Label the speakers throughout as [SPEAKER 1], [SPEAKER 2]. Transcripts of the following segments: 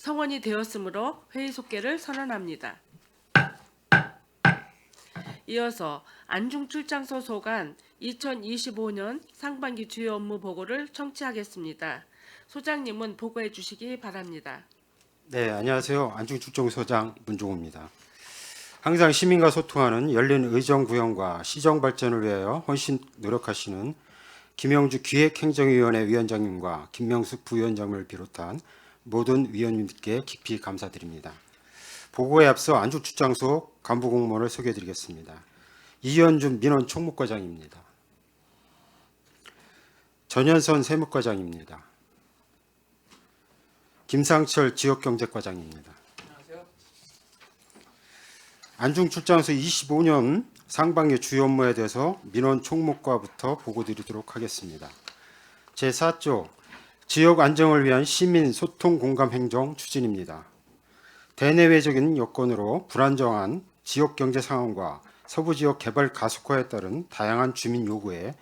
[SPEAKER 1] 성원이 되었으므로 회의 속개를 선언합니다. 이어서 안중출장소 소관 2025년 상반기 주요 업무 보고를 청취하겠습니다. 소장님은 보고해 주시기 바랍니다.
[SPEAKER 2] 네, 안녕하세요. 안중출정소장 문종우입니다. 항상 시민과 소통하는 열린 의정 구현과 시정 발전을 위하여 헌신 노력하시는 김영주 기획행정위원회 위원장님과 김명숙 부위원장을 비롯한 모든 위원님께 깊이 감사드립니다. 보고에 앞서 안중출장소 간부 공무원을 소개해드리겠습니다. 이현준 민원 총무과장입니다. 전현선 세무과장입니다. 김상철 지역경제과장입니다.
[SPEAKER 3] 안녕하세요.
[SPEAKER 2] 안중출장소 25년 상반기 주요 업무에 대해서 민원 총무과부터 보고드리도록 하겠습니다. 제4조 지역 안정을 위한 시민 소통 공감 행정 추진입니다. 대내외적인 여건으로 불안정한 지역 경제 상황과 서부 지역 개발 가속화에 따른 다양한 주민 요구에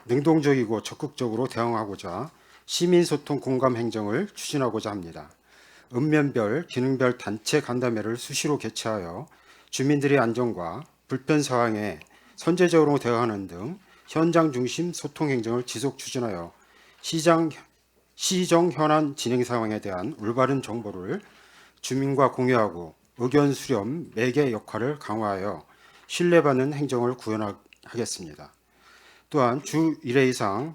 [SPEAKER 2] 능동적이고 적극적으로 대응하고자 시민소통 공감 행정을 추진하고자 합니다. 읍면별, 기능별 단체 간담회를 수시로 개최하여 주민들의 안전과 불편 사항에 선제적으로 대응하는 등 현장 중심 소통 행정을 지속 추진하여 시정 현안 진행 상황에 대한 올바른 정보를 주민과 공유하고 의견 수렴, 매개 역할을 강화하여 신뢰받는 행정을 구현하겠습니다. 또한 주 1회 이상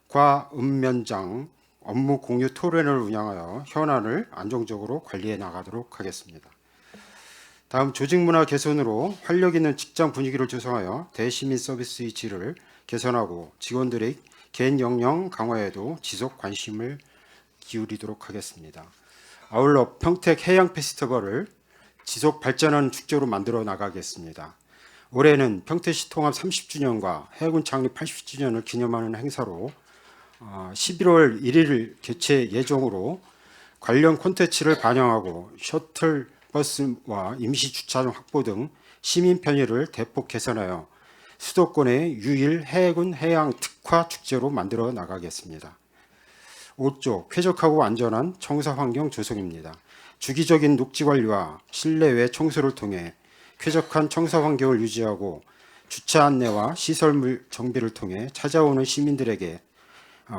[SPEAKER 2] 과읍면장 업무 공유 토론을 운영하여 현안을 안정적으로 관리해 나가도록 하겠습니다. 다음 조직문화 개선으로 활력 있는 직장 분위기를 조성하여 대시민 서비스의 질을 개선하고 직원들의 개인 역량 강화에도 지속 관심을 기울이도록 하겠습니다. 아울러 평택 해양 페스티벌을 지속 발전하는 축제로 만들어 나가겠습니다. 올해는 평택시 통합 30주년과 해군 창립 80주년을 기념하는 행사로 11월 1일 개최 예정으로 관련 콘텐츠를 반영하고 셔틀버스와 임시주차장 확보 등 시민 편의를 대폭 개선하여 수도권의 유일 해군 해양 특화 축제로 만들어 나가겠습니다. 5조 쾌적하고 안전한 청사 환경 조성입니다. 주기적인 녹지 관리와 실내외 청소를 통해 쾌적한 청사 환경을 유지하고 주차 안내와 시설물 정비를 통해 찾아오는 시민들에게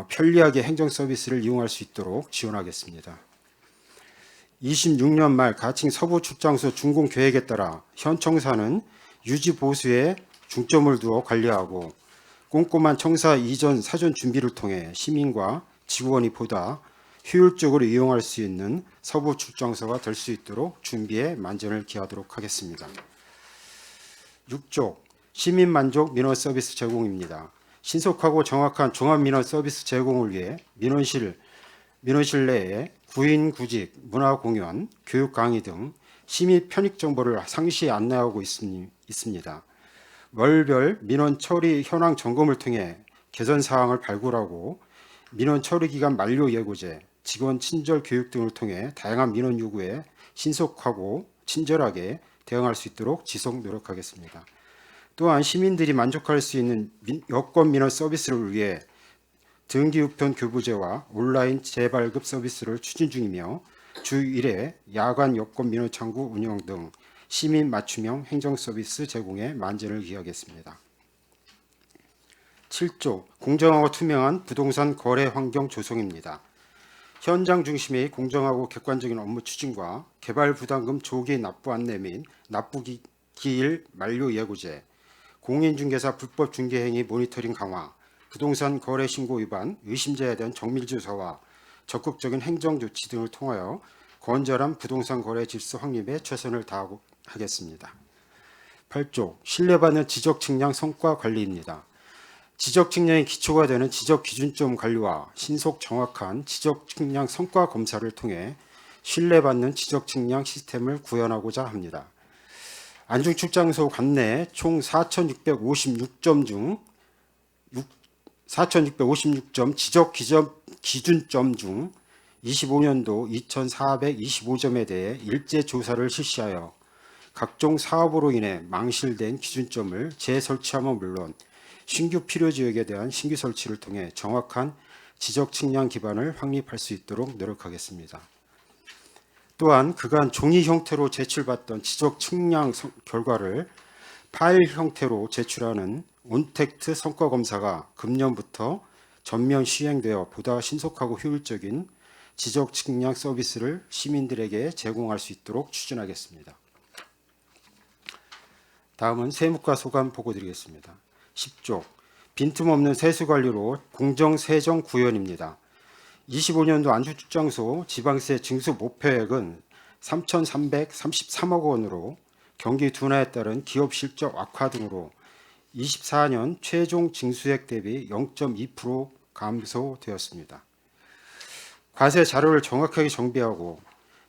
[SPEAKER 2] 편리하게 행정 서비스를 이용할 수 있도록 지원하겠습니다. 26년 말 가칭 서부 출장소 준공 계획에 따라 현 청사는 유지 보수에 중점을 두어 관리하고 꼼꼼한 청사 이전 사전 준비를 통해 시민과 직원이 보다 효율적으로 이용할 수 있는 서부 출장소가 될 수 있도록 준비에 만전을 기하도록 하겠습니다. 6조 시민 만족 민원 서비스 제공입니다. 신속하고 정확한 종합 민원 서비스 제공을 위해 민원실 내에 구인 구직, 문화 공연, 교육 강의 등 시민 편익 정보를 상시 안내하고 있습니다. 월별 민원 처리 현황 점검을 통해 개선 사항을 발굴하고 민원 처리 기간 만료 예고제, 직원 친절 교육 등을 통해 다양한 민원 요구에 신속하고 친절하게 대응할 수 있도록 지속 노력하겠습니다. 또한 시민들이 만족할 수 있는 여권 민원 서비스를 위해 등기 우편 교부제와 온라인 재발급 서비스를 추진 중이며 주 1회 야간 여권 민원 창구 운영 등 시민 맞춤형 행정 서비스 제공에 만전을 기하겠습니다. 7조 공정하고 투명한 부동산 거래 환경 조성입니다. 현장 중심의 공정하고 객관적인 업무 추진과 개발 부담금 조기 납부 안내 및 납부 기일 만료 예고제, 공인중개사 불법 중개 행위 모니터링 강화, 부동산 거래 신고 위반, 의심자에 대한 정밀 조사와 적극적인 행정 조치 등을 통하여 건전한 부동산 거래 질서 확립에 최선을 다하겠습니다. 8조 신뢰받는 지적 측량 성과 관리입니다. 지적 측량의 기초가 되는 지적 기준점 관리와 신속 정확한 지적 측량 성과 검사를 통해 신뢰받는 지적 측량 시스템을 구현하고자 합니다. 안중출장소 관내 총 4,656점 중 4,656점 지적 기준점 중 25년도 2,425점에 대해 일제 조사를 실시하여 각종 사업으로 인해 망실된 기준점을 재설치함은 물론 신규 필요 지역에 대한 신규 설치를 통해 정확한 지적 측량 기반을 확립할 수 있도록 노력하겠습니다. 또한 그간 종이 형태로 제출받던 지적 측량 결과를 파일 형태로 제출하는 온택트 성과 검사가 금년부터 전면 시행되어 보다 신속하고 효율적인 지적 측량 서비스를 시민들에게 제공할 수 있도록 추진하겠습니다. 다음은 세무과 소관 보고 드리겠습니다. 10조 빈틈없는 세수관리로 공정세정 구현입니다. 25년도 안주축장소 지방세 징수 목표액은 3,333억 원으로 경기 둔화에 따른 기업 실적 악화 등으로 24년 최종 징수액 대비 0.2% 감소되었습니다. 과세 자료를 정확하게 정비하고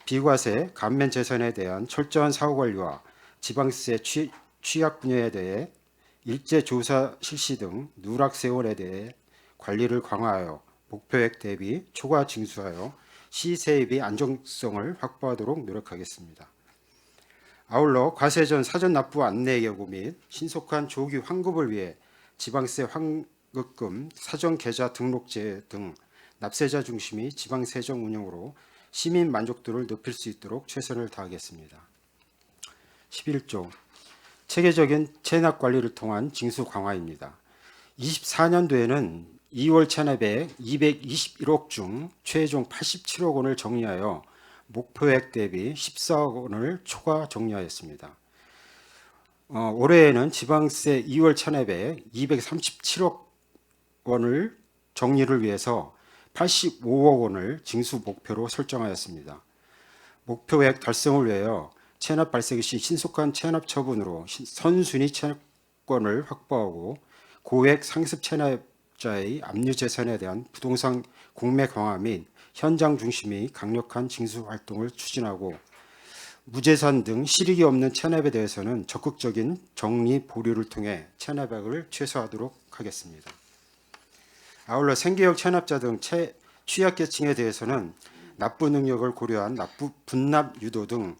[SPEAKER 2] 비과세, 감면 재산에 대한 철저한 사후 관리와 지방세 취약 분야에 대해 일제 조사 실시 등 누락 세원에 대해 관리를 강화하여 목표액 대비 초과 징수하여 시세입의 안정성을 확보하도록 노력하겠습니다. 아울러 과세 전 사전 납부 안내 예고 및 신속한 조기 환급을 위해 지방세 환급금 사전 계좌 등록제 등 납세자 중심의 지방세정 운영으로 시민 만족도를 높일 수 있도록 최선을 다하겠습니다. 11조 체계적인 체납 관리를 통한 징수 강화입니다. 24년도에는 2월 체납액 221억 중 최종 87억 원을 정리하여 목표액 대비 14억 원을 초과 정리하였습니다. 올해에는 지방세 2월 체납액 237억 원을 정리를 위해서 85억 원을 징수 목표로 설정하였습니다. 목표액 달성을 위하여 체납 발생 시 신속한 체납 처분으로 선순위 채권을 확보하고 고액 상습 체납자의 압류 재산에 대한 부동산 공매 강화 및 현장 중심의 강력한 징수 활동을 추진하고 무재산 등 실익이 없는 체납에 대해서는 적극적인 정리 보류를 통해 체납액을 최소화하도록 하겠습니다. 아울러 생계형 체납자 등 취약계층에 대해서는 납부 능력을 고려한 납부 분납 유도 등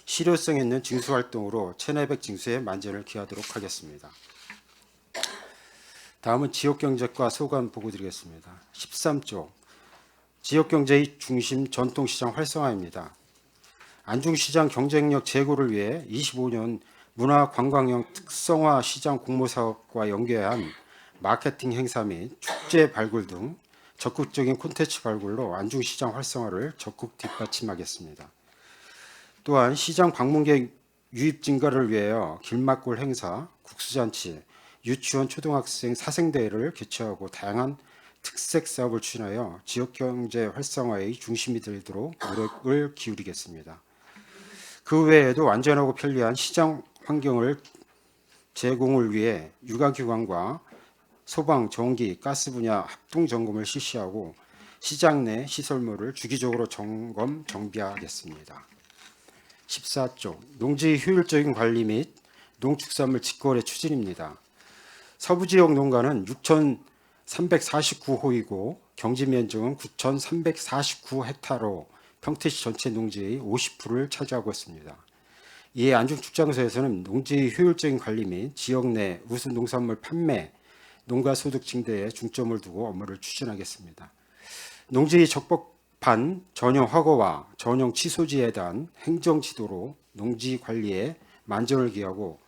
[SPEAKER 2] 실효성 있는 징수 활동으로 체납액 징수에 만전을 기하도록 하겠습니다. 다음은 지역경제과 소관 보고 드리겠습니다. 13조 지역경제의 중심 전통시장 활성화입니다. 안중시장 경쟁력 제고를 위해 25년 문화관광형 특성화 시장 공모사업과 연계한 마케팅 행사 및 축제 발굴 등 적극적인 콘텐츠 발굴로 안중시장 활성화를 적극 뒷받침하겠습니다. 또한 시장 방문객 유입 증가를 위하여 길막골 행사, 국수잔치, 유치원 초등학생 사생대회를 개최하고 다양한 특색 사업을 추진하여 지역경제 활성화의 중심이 되도록 노력을 기울이겠습니다. 그 외에도 안전하고 편리한 시장 환경을 제공을 위해 유관기관과 소방, 전기, 가스 분야 합동 점검을 실시하고 시장 내 시설물을 주기적으로 점검, 정비하겠습니다. 14조 농지의 효율적인 관리 및 농축산물 직거래 추진입니다. 서부지역 농가는 6,349호이고 경지면적은 9,349헥타르로 평택시 전체 농지의 50%를 차지하고 있습니다. 이에 안중축장소에서는 농지의 효율적인 관리 및 지역 내 우수 농산물 판매, 농가 소득 증대에 중점을 두고 업무를 추진하겠습니다. 농지의 적법한 전용 허가와 전용 취소지에 대한 행정 지도로 농지 관리에 만전을 기하고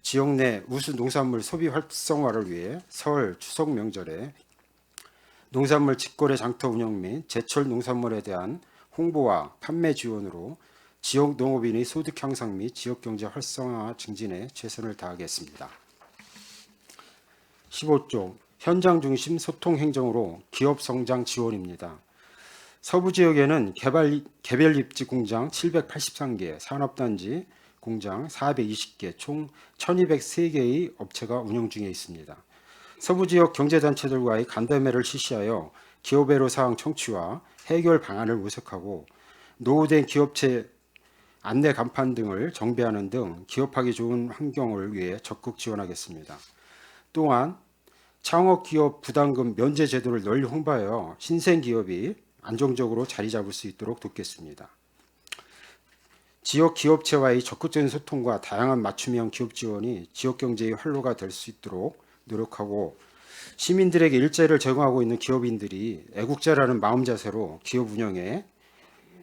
[SPEAKER 2] 지역 내 우수 농산물 소비 활성화를 위해 설, 추석 명절에 농산물 직거래 장터 운영 및 제철 농산물에 대한 홍보와 판매 지원으로 지역 농업인의 소득 향상 및 지역 경제 활성화 증진에 최선을 다하겠습니다. 15조 현장 중심 소통 행정으로 기업 성장 지원입니다. 서부 지역에는 개별 입지 공장 783개, 산업단지 공장 420개, 총 1203개의 업체가 운영 중에 있습니다. 서부 지역 경제단체들과의 간담회를 실시하여 기업애로 사항 청취와 해결 방안을 모색하고 노후된 기업체 안내 간판 등을 정비하는 등 기업하기 좋은 환경을 위해 적극 지원하겠습니다. 또한 창업기업 부담금 면제 제도를 널리 홍보하여 신생기업이 안정적으로 자리 잡을 수 있도록 돕겠습니다. 지역 기업체와의 적극적인 소통과 다양한 맞춤형 기업 지원이 지역 경제의 활로가 될 수 있도록 노력하고 시민들에게 일자리를 제공하고 있는 기업인들이 애국자라는 마음 자세로 기업 운영에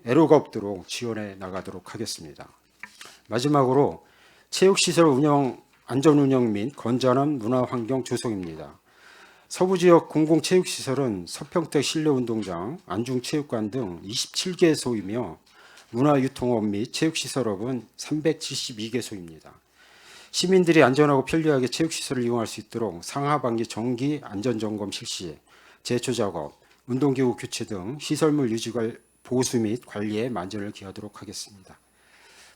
[SPEAKER 2] 애로가 없도록 지원해 나가도록 하겠습니다. 마지막으로 체육시설 운영, 안전운영 및 건전한 문화환경 조성입니다. 서부지역 공공체육시설은 서평택 실내운동장, 안중체육관 등 27개소이며 문화유통업 및 체육시설업은 372개소입니다. 시민들이 안전하고 편리하게 체육시설을 이용할 수 있도록 상하반기 정기 안전점검 실시, 제초작업, 운동기구 교체 등 시설물 유지가 보수 및 관리에 만전을 기하도록 하겠습니다.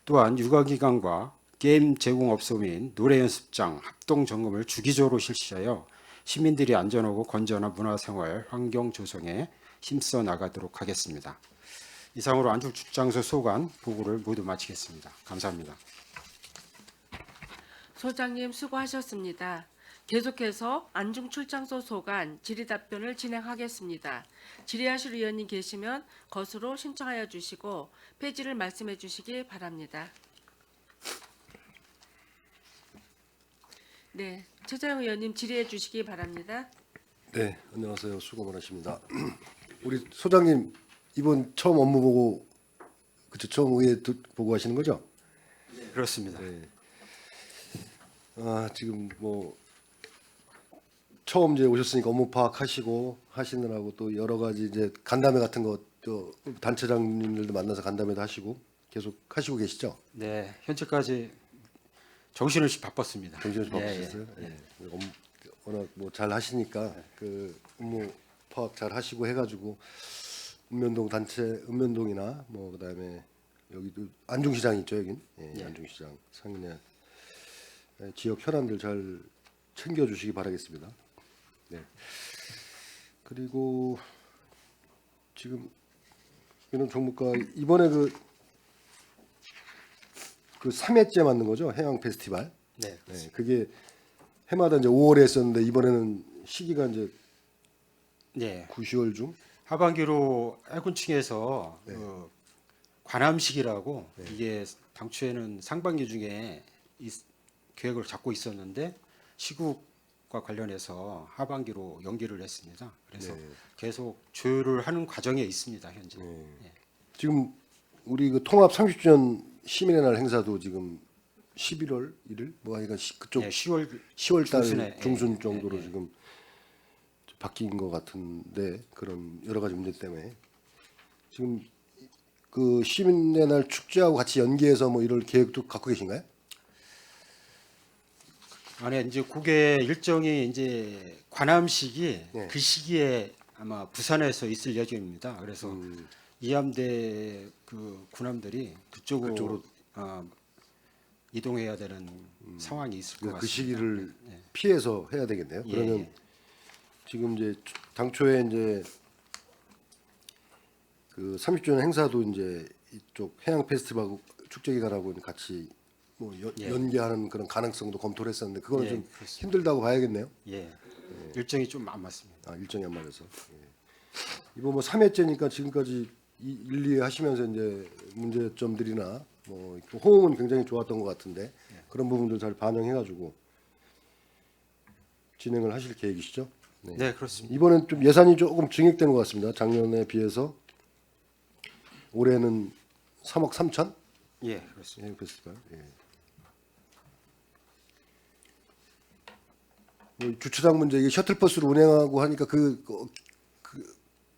[SPEAKER 2] 또한 육아기관과 게임 제공업소 및 노래 연습장 합동 점검을 주기적으로 실시하여 시민들이 안전하고 건전한 문화생활 환경 조성에 힘써 나가도록 하겠습니다. 이상으로 안중출장소 소관 보고를 모두 마치겠습니다. 감사합니다.
[SPEAKER 1] 소장님 수고하셨습니다. 계속해서 안중출장소 소관 질의답변을 진행하겠습니다. 질의하실 의원님 계시면 것으로 신청하여 주시고 폐지를 말씀해 주시기 바랍니다. 네, 최재형 의원님 질의해 주시기 바랍니다.
[SPEAKER 3] 네, 안녕하세요. 수고 많으십니다. 우리 소장님 이번 처음 업무 보고 그쵸 처음 의회 보고하시는 거죠?
[SPEAKER 2] 그렇습니다.
[SPEAKER 3] 네. 지금 뭐 처음 이제 오셨으니까 업무 파악하시고 하시느라고 또 여러 가지 이제 간담회 같은 거 또 단체장님들도 만나서 간담회도 하시고 계속 하시고 계시죠?
[SPEAKER 2] 네, 현재까지 정신없이 바빴습니다.
[SPEAKER 3] 정신없이
[SPEAKER 2] 예,
[SPEAKER 3] 바쁘셨어요? 예. 워낙 뭐 잘 하시니까 그 업무 파악 잘 하시고 해가지고 읍면동 단체 읍면동이나 뭐 그다음에 여기도 안중시장 있죠 여긴 예, 안중시장 상인회 지역 현안들 잘 챙겨주시기 바라겠습니다. 네. 그리고 지금 이런 종목과 이번에 그 3회째 맞는 거죠 해양 페스티벌.
[SPEAKER 2] 네.
[SPEAKER 3] 네, 그게 해마다 이제 5월에 했었는데 이번에는 시기가 이제
[SPEAKER 2] 네.
[SPEAKER 3] 9, 10월 중.
[SPEAKER 2] 하반기로 해군층에서 그 관함식이라고 이게 당초에는 상반기 중에 계획을 잡고 있었는데 시국과 관련해서 하반기로 연기를 했습니다. 그래서 계속 조율을 하는 과정에 있습니다 현재. 예.
[SPEAKER 3] 지금 우리 그 통합 30주년 시민의 날 행사도 지금 11월 1일 뭐 하여간 그쪽
[SPEAKER 2] 네, 10월
[SPEAKER 3] 10월 달
[SPEAKER 2] 중순에,
[SPEAKER 3] 중순
[SPEAKER 2] 예,
[SPEAKER 3] 정도로
[SPEAKER 2] 예.
[SPEAKER 3] 지금 바뀐 것 같은데 그런 여러 가지 문제 때문에 지금 그 시민의 날 축제하고 같이 연계해서 뭐 이럴 계획도 갖고 계신가요?
[SPEAKER 2] 안에 이제 그게 일정이 이제 관함식이
[SPEAKER 3] 네.
[SPEAKER 2] 그 시기에 아마 부산에서 있을 예정입니다. 그래서 이함대 그 군함들이 그쪽으로 이동해야 되는 상황이 있을 것
[SPEAKER 3] 그러니까 그
[SPEAKER 2] 같습니다.
[SPEAKER 3] 시기를 피해서 해야 되겠네요.
[SPEAKER 2] 예,
[SPEAKER 3] 그러면
[SPEAKER 2] 예.
[SPEAKER 3] 지금 이제 당초에 이제 그 30주년 행사도 이제 이쪽 해양 페스티벌 축제 기간하고 같이 뭐 연계하는 그런 가능성도 검토를 했었는데 그거는
[SPEAKER 2] 예,
[SPEAKER 3] 좀
[SPEAKER 2] 그렇습니다.
[SPEAKER 3] 힘들다고 봐야겠네요.
[SPEAKER 2] 예. 일정이 좀 안 맞습니다.
[SPEAKER 3] 일정이 안 맞아서. 이번 뭐 3회째니까 지금까지 1, 2회 하시면서 이제 문제점들이나 뭐 호응은 굉장히 좋았던 것 같은데 그런 부분들 잘 반영해가지고 진행을 하실 계획이시죠?
[SPEAKER 2] 네, 그렇습니다.
[SPEAKER 3] 이번엔 좀 예산이 조금 증액된 것 같습니다. 작년에 비해서 올해는 3억 3천
[SPEAKER 2] 예, 그렇습니다.
[SPEAKER 3] 해양 페스티벌. 뭐 주차장 문제 이게 셔틀버스로 운행하고 하니까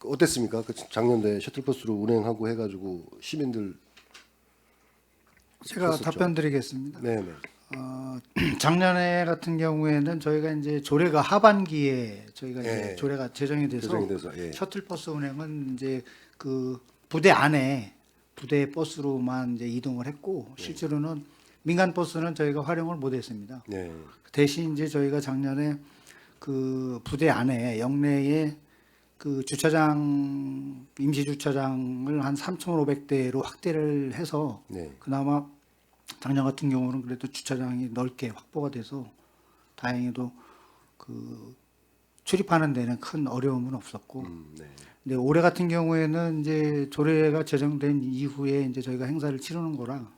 [SPEAKER 3] 어땠습니까? 그 작년에 셔틀버스로 운행하고 해가지고 시민들
[SPEAKER 4] 제가
[SPEAKER 3] 그랬었죠.
[SPEAKER 4] 답변드리겠습니다.
[SPEAKER 3] 네네
[SPEAKER 4] 작년에 같은 경우에는 저희가 이제 조례가 하반기에 저희가
[SPEAKER 3] 예.
[SPEAKER 4] 이제 조례가 제정이 돼서
[SPEAKER 3] 제정이 돼서, 예.
[SPEAKER 4] 셔틀버스 운행은 이제 그 부대 안에 부대 버스로만 이제 이동을 했고 실제로는 민간 버스는 저희가 활용을 못했습니다.
[SPEAKER 3] 네.
[SPEAKER 4] 대신 이제 저희가 작년에 그 부대 안에 영내에 그 주차장 임시 주차장을 한 3,500대로 확대를 해서
[SPEAKER 3] 네.
[SPEAKER 4] 그나마 작년 같은 경우는 그래도 주차장이 넓게 확보가 돼서 다행히도 그 출입하는 데는 큰 어려움은 없었고
[SPEAKER 3] 네.
[SPEAKER 4] 근데 올해 같은 경우에는 이제 조례가 제정된 이후에 이제 저희가 행사를 치르는 거라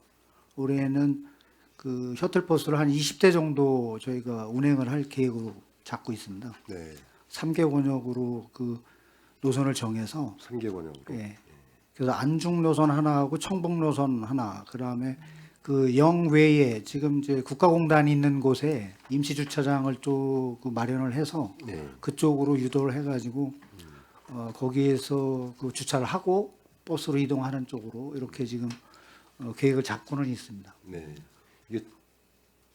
[SPEAKER 4] 올해는 그 셔틀버스를 한 20대 정도 저희가 운행을 할 계획으로 잡고 있습니다.
[SPEAKER 3] 네.
[SPEAKER 4] 3개 권역으로 그 노선을 정해서
[SPEAKER 3] 3개 번역으로.
[SPEAKER 4] 예. 그래서 안중 노선 하나하고 청북 노선 하나, 그다음에 그 영외에 지금 이제 국가공단이 있는 곳에 임시 주차장을 또 그 마련을 해서
[SPEAKER 3] 네.
[SPEAKER 4] 그쪽으로 유도를 해가지고 거기에서 그 주차를 하고 버스로 이동하는 쪽으로 이렇게 지금 계획을 잡고는 있습니다.
[SPEAKER 3] 네. 이게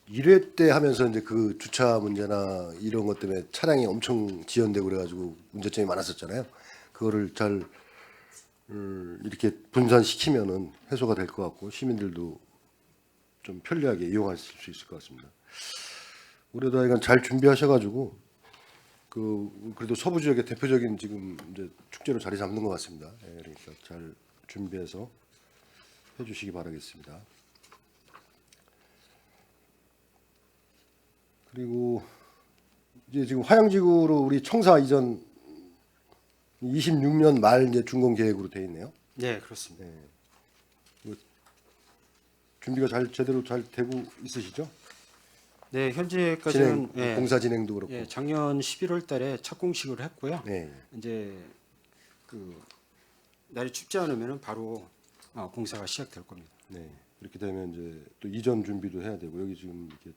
[SPEAKER 3] 1회 때 하면서 이제 그 주차 문제나 이런 것 때문에 차량이 엄청 지연되고 그래가지고 문제점이 많았었잖아요. 그거를 잘 이렇게 분산시키면은 해소가 될 것 같고 시민들도 좀 편리하게 이용하실 수 있을 것 같습니다. 올해도 하여간 잘 준비하셔가지고 그래도 서부 지역의 대표적인 지금 이제 축제로 자리 잡는 것 같습니다. 예, 그러니까 잘 준비해서 해주시기 바라겠습니다. 그리고 이제 지금 화양지구로 우리 청사 이전 26년 말 이제 준공 계획으로 돼 있네요.
[SPEAKER 2] 네, 그렇습니다.
[SPEAKER 3] 준비가 제대로 잘 되고 있으시죠?
[SPEAKER 2] 네, 현재까지는
[SPEAKER 3] 공사 진행도 그렇고.
[SPEAKER 2] 예, 작년 11월 달에 첫 공식을 했고요.
[SPEAKER 3] 네.
[SPEAKER 2] 이제 그 날이 춥지 않으면 바로 공사가 시작될 겁니다.
[SPEAKER 3] 네. 이렇게 되면 이제 또 이전 준비도 해야 되고 여기 지금 이렇게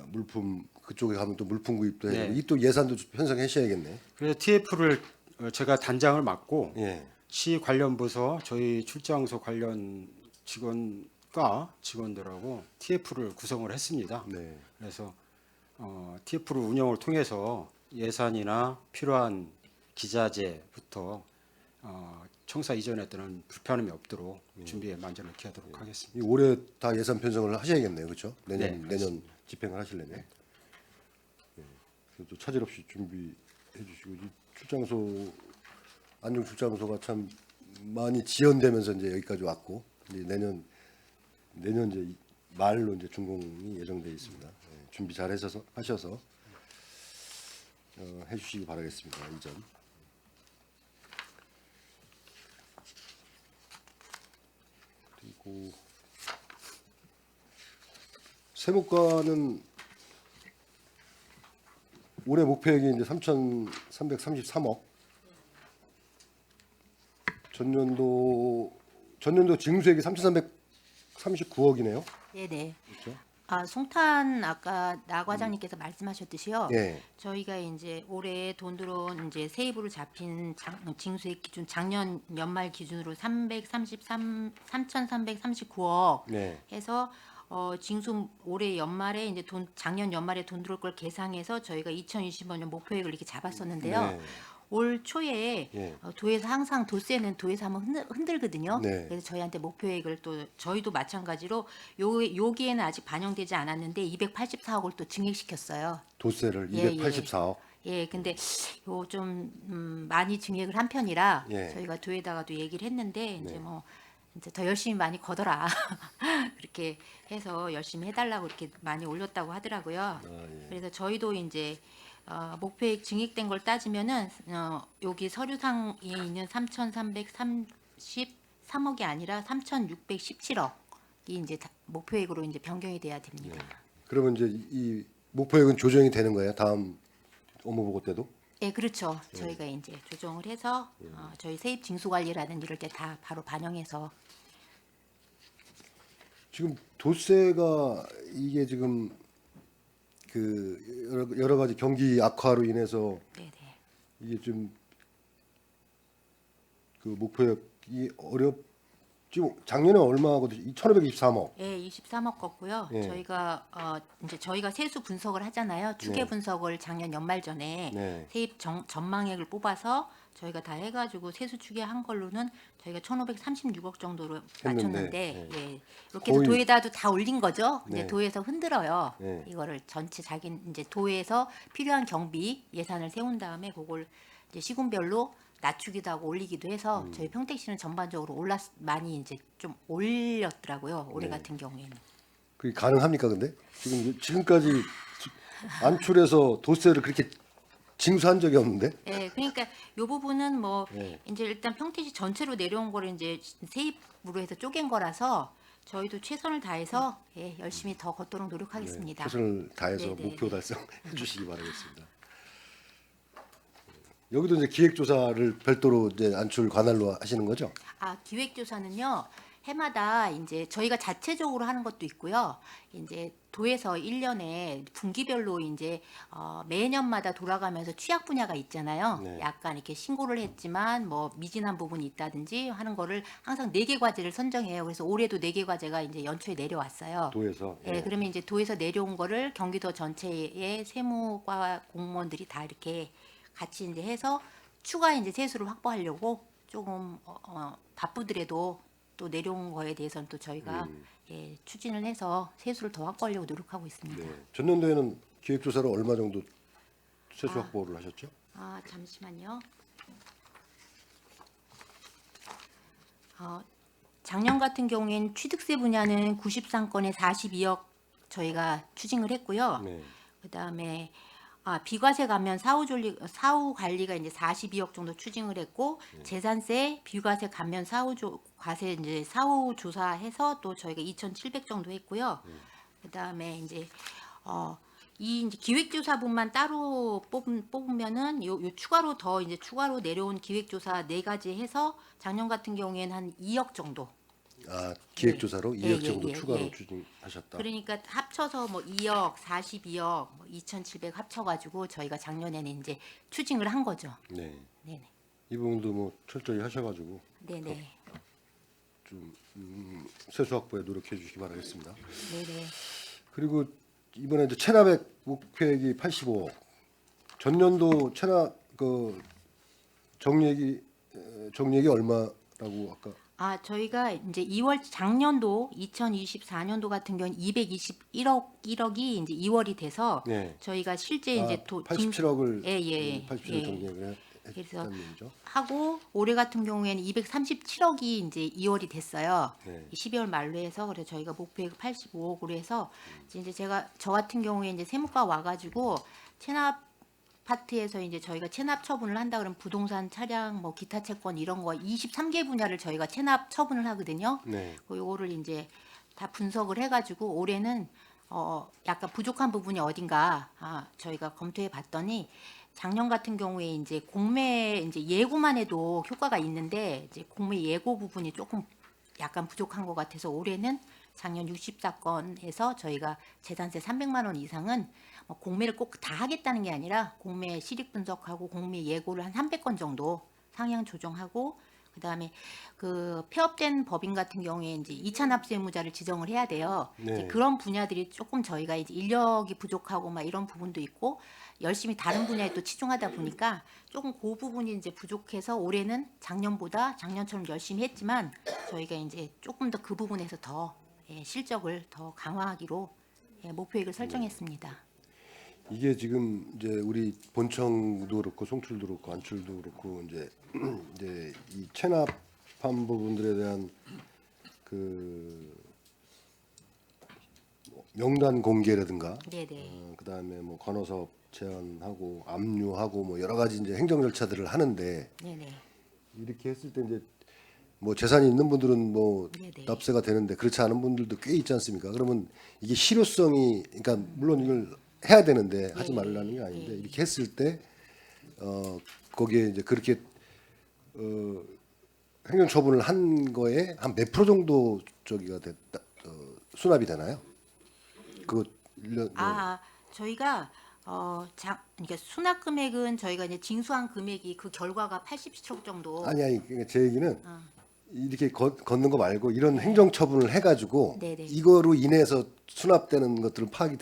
[SPEAKER 3] 물품 그쪽에 가면 또 물품 구입도 해야 되고
[SPEAKER 2] 네.
[SPEAKER 3] 이 또 예산도 편성하셔야겠네.
[SPEAKER 2] 그래서 TF를 제가 단장을 맡고
[SPEAKER 3] 예.
[SPEAKER 2] 시 관련 부서 저희 출장소 관련 직원들하고 TF를 구성을 했습니다.
[SPEAKER 3] 네.
[SPEAKER 2] 그래서 TF를 운영을 통해서 예산이나 필요한 기자재부터 청사 이전에 때는 불편함이 없도록 준비에 만전을 기하도록 하겠습니다.
[SPEAKER 3] 이 올해 다 예산 편성을 하셔야겠네요, 그렇죠?
[SPEAKER 2] 네,
[SPEAKER 3] 내년 집행을 하시려면. 네. 또 차질 없이 준비해 주시고 이 출장소 안중 출장소가 참 많이 지연되면서 이제 여기까지 왔고 이제 내년 이제 말로 이제 준공이 예정돼 있습니다. 네, 준비 잘 하셔서 해주시기 바라겠습니다. 이전. 그리고 세무과는 올해 목표액이 이제 3,333억. 전년도 징수액이 3,339억이네요.
[SPEAKER 5] 네네.
[SPEAKER 3] 그렇죠?
[SPEAKER 5] 송탄 아까 나 과장님께서 말씀하셨듯이요.
[SPEAKER 3] 예.
[SPEAKER 5] 저희가 이제 올해 돈 들어온 이제 세입으로 잡힌 징수액 기준 작년 연말 기준으로 3,339억
[SPEAKER 3] 네.
[SPEAKER 5] 해서 징수 올해 연말에 이제 작년 연말에 돈 들어올 걸 계상해서 저희가 2025년 목표액을 이렇게 잡았었는데요.
[SPEAKER 3] 네.
[SPEAKER 5] 올 초에
[SPEAKER 3] 예.
[SPEAKER 5] 도에서 항상 도세는 도에서 한번 흔들거든요.
[SPEAKER 3] 네.
[SPEAKER 5] 그래서 저희한테 목표액을 또 저희도 마찬가지로 여기에는 아직 반영되지 않았는데 284억을 또 증액시켰어요.
[SPEAKER 3] 도세를
[SPEAKER 5] 예,
[SPEAKER 3] 284억.
[SPEAKER 5] 예, 근데 요 좀 많이 증액을 한 편이라
[SPEAKER 3] 예.
[SPEAKER 5] 저희가 도에다가도 얘기를 했는데 이제
[SPEAKER 3] 네.
[SPEAKER 5] 뭐 이제 더 열심히 많이 거더라 그렇게 해서 열심히 해달라고 이렇게 많이 올렸다고 하더라고요.
[SPEAKER 3] 예.
[SPEAKER 5] 그래서 저희도 이제 목표액 증액된 걸 따지면은 여기 서류상에 있는 3,333억이 아니라 3,617억이 이제 목표액으로 이제 변경이 돼야 됩니다.
[SPEAKER 3] 그러면 이제 이 목표액은 조정이 되는 거예요? 다음 업무보고 때도?
[SPEAKER 5] 예, 그렇죠. 저희가 이제 조정을 해서 저희 세입 징수 관리라든 이럴 때 다 바로 반영해서
[SPEAKER 3] 지금 도세가 이게 지금 그 여러 가지 경기 악화로 인해서
[SPEAKER 5] 네네.
[SPEAKER 3] 이게 좀 그 목표액이 지금 작년에 얼마거든요? 2,523억.
[SPEAKER 5] 예, 23억 걷고요.
[SPEAKER 3] 예.
[SPEAKER 5] 저희가 이제 저희가 세수 분석을 하잖아요. 추계
[SPEAKER 3] 네.
[SPEAKER 5] 분석을 작년 연말 전에
[SPEAKER 3] 네.
[SPEAKER 5] 세입 전망액을 뽑아서 저희가 다 해가지고 세수 추계한 걸로는 저희가 1,536억 정도로 맞췄는데,
[SPEAKER 3] 네.
[SPEAKER 5] 예, 이렇게 해서
[SPEAKER 3] 거의-
[SPEAKER 5] 도에다도 다 올린 거죠.
[SPEAKER 3] 네.
[SPEAKER 5] 이제 도에서 흔들어요.
[SPEAKER 3] 네.
[SPEAKER 5] 이거를 전체 이제 도에서 필요한 경비 예산을 세운 다음에 그걸 이제 시군별로 낮추기도 하고 올리기도 해서 저희 평택시는 전반적으로 많이 이제 좀 올렸더라고요. 올해
[SPEAKER 3] 네.
[SPEAKER 5] 같은 경우에는.
[SPEAKER 3] 그게 가능합니까, 근데? 지금까지 안출해서 도세를 그렇게 징수한 적이 없는데?
[SPEAKER 5] 예, 그러니까 요 부분은 뭐
[SPEAKER 3] 네.
[SPEAKER 5] 이제 일단 평택시 전체로 내려온 거를 이제 세입으로 해서 쪼갠 거라서 저희도 최선을 다해서 열심히 더 걷도록 노력하겠습니다.
[SPEAKER 3] 최선을 다해서
[SPEAKER 5] 네, 네,
[SPEAKER 3] 목표
[SPEAKER 5] 네.
[SPEAKER 3] 달성해 주시기 바라겠습니다. 여기도 이제 기획조사를 별도로 이제 안출 관할로 하시는 거죠?
[SPEAKER 5] 아, 기획조사는요. 해마다 이제 저희가 자체적으로 하는 것도 있고요. 이제 도에서 1년에 분기별로 이제 매년마다 돌아가면서 취약 분야가 있잖아요.
[SPEAKER 3] 네.
[SPEAKER 5] 약간 이렇게 신고를 했지만 뭐 미진한 부분이 있다든지 하는 거를 항상 4개 과제를 선정해요. 그래서 올해도 4개 과제가 이제 연초에 내려왔어요.
[SPEAKER 3] 도에서.
[SPEAKER 5] 예, 그러면 이제 도에서 내려온 거를 경기도 전체의 세무과 공무원들이 다 이렇게 같이 이제 해서 추가 이제 세수를 확보하려고 조금 바쁘더라도 또 내려온 거에 대해서는 또 저희가 예, 추진을 해서 세수를 더 확보하려고 노력하고 있습니다.
[SPEAKER 3] 네. 전년도에는 기획조사를 얼마 정도 세수 확보를 하셨죠?
[SPEAKER 5] 아, 잠시만요. 작년 같은 경우엔 취득세 분야는 93건에 42억 저희가 추징을 했고요.
[SPEAKER 3] 네.
[SPEAKER 5] 그다음에 비과세 감면 사후 관리가 이제 42억 정도 추징을 했고 재산세 비과세 감면 과세 이제 사후 조사해서 또 저희가 2,700 정도 했고요. 그다음에 이제 이 이제 기획조사분만 따로 뽑으면은 요 추가로 더 이제 추가로 내려온 기획조사 4가지 해서 작년 같은 경우에는 한 2억 정도.
[SPEAKER 3] 아, 기획조사로
[SPEAKER 5] 예,
[SPEAKER 3] 2억 정도
[SPEAKER 5] 예,
[SPEAKER 3] 추가로
[SPEAKER 5] 예.
[SPEAKER 3] 추진하셨다.
[SPEAKER 5] 그러니까 합쳐서 뭐 2억, 42억, 2,700 합쳐가지고 저희가 작년에는 이제 추징을 한 거죠.
[SPEAKER 3] 네.
[SPEAKER 5] 네네.
[SPEAKER 3] 이 부분도 뭐 철저히 하셔가지고
[SPEAKER 5] 네네.
[SPEAKER 3] 좀 세수 확보에 노력해 주시기 바라겠습니다.
[SPEAKER 5] 네네.
[SPEAKER 3] 그리고 이번에 이제 체납액 목표액이 85억. 전년도 체납 그 정리액이 얼마라고 아까
[SPEAKER 5] 저희가 이제 작년도 2024년도 같은 경우는 221억이 이제 2월이 돼서
[SPEAKER 3] 네.
[SPEAKER 5] 저희가 실제 이제
[SPEAKER 3] 87억을
[SPEAKER 5] 예.
[SPEAKER 3] 87억 정리액을
[SPEAKER 5] 그래서
[SPEAKER 3] 했다는 얘기죠.
[SPEAKER 5] 하고 올해 같은 경우에는 237억이 이제 2월이 됐어요.
[SPEAKER 3] 네.
[SPEAKER 5] 12월 말로 해서 그래서 저희가 목표액 85억으로 해서 이제 저 같은 경우에 이제 세무과 와가지고 체납 파트에서 이제 저희가 체납 처분을 한다 그러면 부동산, 차량, 뭐 기타 채권 이런 거 23개 분야를 저희가 체납 처분을 하거든요.
[SPEAKER 3] 네.
[SPEAKER 5] 요거를 이제 다 분석을 해가지고 올해는 약간 부족한 부분이 어딘가 저희가 검토해 봤더니 작년 같은 경우에 이제 공매 이제 예고만 해도 효과가 있는데 이제 공매 예고 부분이 조금 약간 부족한 것 같아서 올해는 작년 64건에서 저희가 재산세 300만 원 이상은 공매를 꼭 다 하겠다는 게 아니라 공매 실익 분석하고 공매 예고를 한 300건 정도 상향 조정하고 그다음에 그 폐업된 법인 같은 경우에 이제 2차 납세무자를 지정을 해야 돼요.
[SPEAKER 3] 네.
[SPEAKER 5] 이제 그런 분야들이 조금 저희가 이제 인력이 부족하고 막 이런 부분도 있고 열심히 다른 분야에 또 치중하다 보니까 조금 그 부분이 이제 부족해서 올해는 작년보다 작년처럼 열심히 했지만 저희가 이제 조금 더 그 부분에서 더 실적을 더 강화하기로 목표액을 설정했습니다.
[SPEAKER 3] 이게 지금 이제 우리 본청도 그렇고 송출도 그렇고 안출도 그렇고 이제 이 체납한 부분들에 대한 그 명단 공개라든가
[SPEAKER 5] 네네.
[SPEAKER 3] 그다음에 뭐 건어사업 제한하고 압류하고 뭐 여러 가지 이제 행정 절차들을 하는데
[SPEAKER 5] 네네.
[SPEAKER 3] 이렇게 했을 때 이제 뭐 재산이 있는 분들은 뭐
[SPEAKER 5] 네네.
[SPEAKER 3] 납세가 되는데 그렇지 않은 분들도 꽤 있지 않습니까? 그러면 이게 실효성이 그러니까 물론 이걸 해야 되는데 하지 말라는 게 아닌데 이렇게 했을 때 거기에 이제 그렇게 행정 처분을 한 거에 한 몇 프로 정도 저기가 됐다 수납이 되나요? 그거 1년
[SPEAKER 5] 저희가 그러니까 수납 금액은 저희가 이제 징수한 금액이 그 결과가 87억 정도.
[SPEAKER 3] 아니 그러니까 제 얘기는 이렇게 걷는 거 말고 이런 행정 처분을 해가지고
[SPEAKER 5] 네네.
[SPEAKER 3] 이거로 인해서 수납되는 것들은 파악을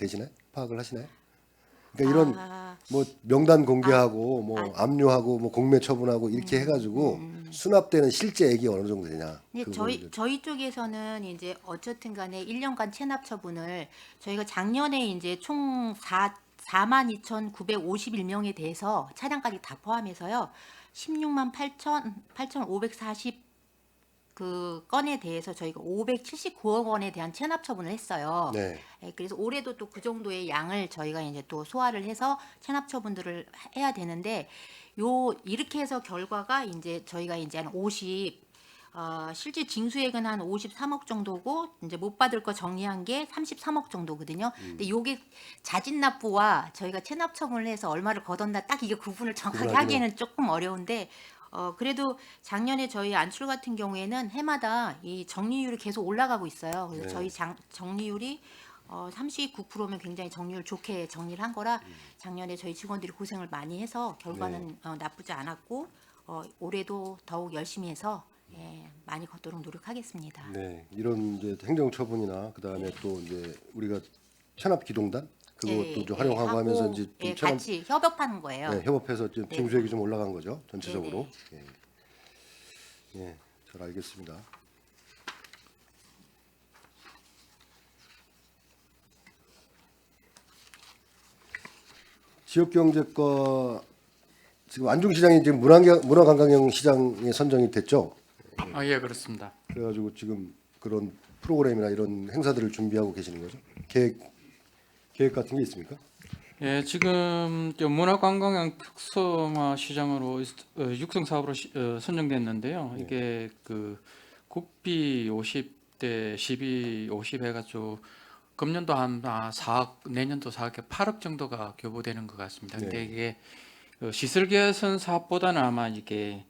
[SPEAKER 3] 하시나요? 그러니까 이런 뭐 명단 공개하고 뭐 압류하고 뭐 공매 처분하고 이렇게 해가지고 수납되는 실제액이 어느 정도 되냐?
[SPEAKER 5] 근데
[SPEAKER 3] 그거를
[SPEAKER 5] 저희 쪽에서는 이제 어쨌든 간에 1년간 체납 처분을 저희가 작년에 이제 총 42,951명에 대해서 차량까지 다 포함해서요. 16만 8,540 그 건에 대해서 저희가 579억 원에 대한 체납 처분을 했어요.
[SPEAKER 3] 네.
[SPEAKER 5] 그래서 올해도 또 그 정도의 양을 저희가 이제 또 소화를 해서 체납 처분들을 해야 되는데 이렇게 해서 결과가 이제 저희가 이제 한 실제 징수액은 한 53억 정도고 이제 못 받을 거 정리한 게 33억 정도거든요. 근데 요게 자진 납부와 저희가 체납 처분을 해서 얼마를 걷었나 딱 이게 구분을 정확하게
[SPEAKER 3] 구분하기는-
[SPEAKER 5] 하기에는 조금 어려운데 그래도 작년에 저희 안출 같은 경우에는 해마다 이 정리율이 계속 올라가고 있어요. 그래서
[SPEAKER 3] 네.
[SPEAKER 5] 저희 정리율이 39%면 굉장히 정리율 좋게 정리를 한 거라 작년에 저희 직원들이 고생을 많이 해서 결과는 나쁘지 않았고 올해도 더욱 열심히 해서 많이 걷도록 노력하겠습니다.
[SPEAKER 3] 네, 이런 이제 행정 처분이나 그다음에 또 이제 우리가 체납 기동단 그것도 좀 활용하고
[SPEAKER 5] 하고,
[SPEAKER 3] 하면서 이제 좀 체납
[SPEAKER 5] 같이 협업하는 거예요.
[SPEAKER 3] 네, 협업해서 좀
[SPEAKER 5] 네.
[SPEAKER 3] 징수액이 좀 올라간 거죠 전체적으로. 예, 예, 잘 알겠습니다. 지역경제과 지금 안중시장이 지금 문화관광형 시장에 선정이 됐죠.
[SPEAKER 6] 아, 예, 그렇습니다.
[SPEAKER 3] 그래가지고 지금 그런 프로그램이나 이런 행사들을 준비하고 계시는 거죠? 계획 같은 게 있습니까?
[SPEAKER 6] 예, 지금 저 문화관광형 특성화 시장으로 육성 사업으로 선정됐는데요. 이게 그 국비 50대 12, 50 해가지고 금년도 한 4억, 내년도 4억, 8억 정도가 교부되는 것 같습니다. 근데 이게 시설 개선 사업보다는 아마 이게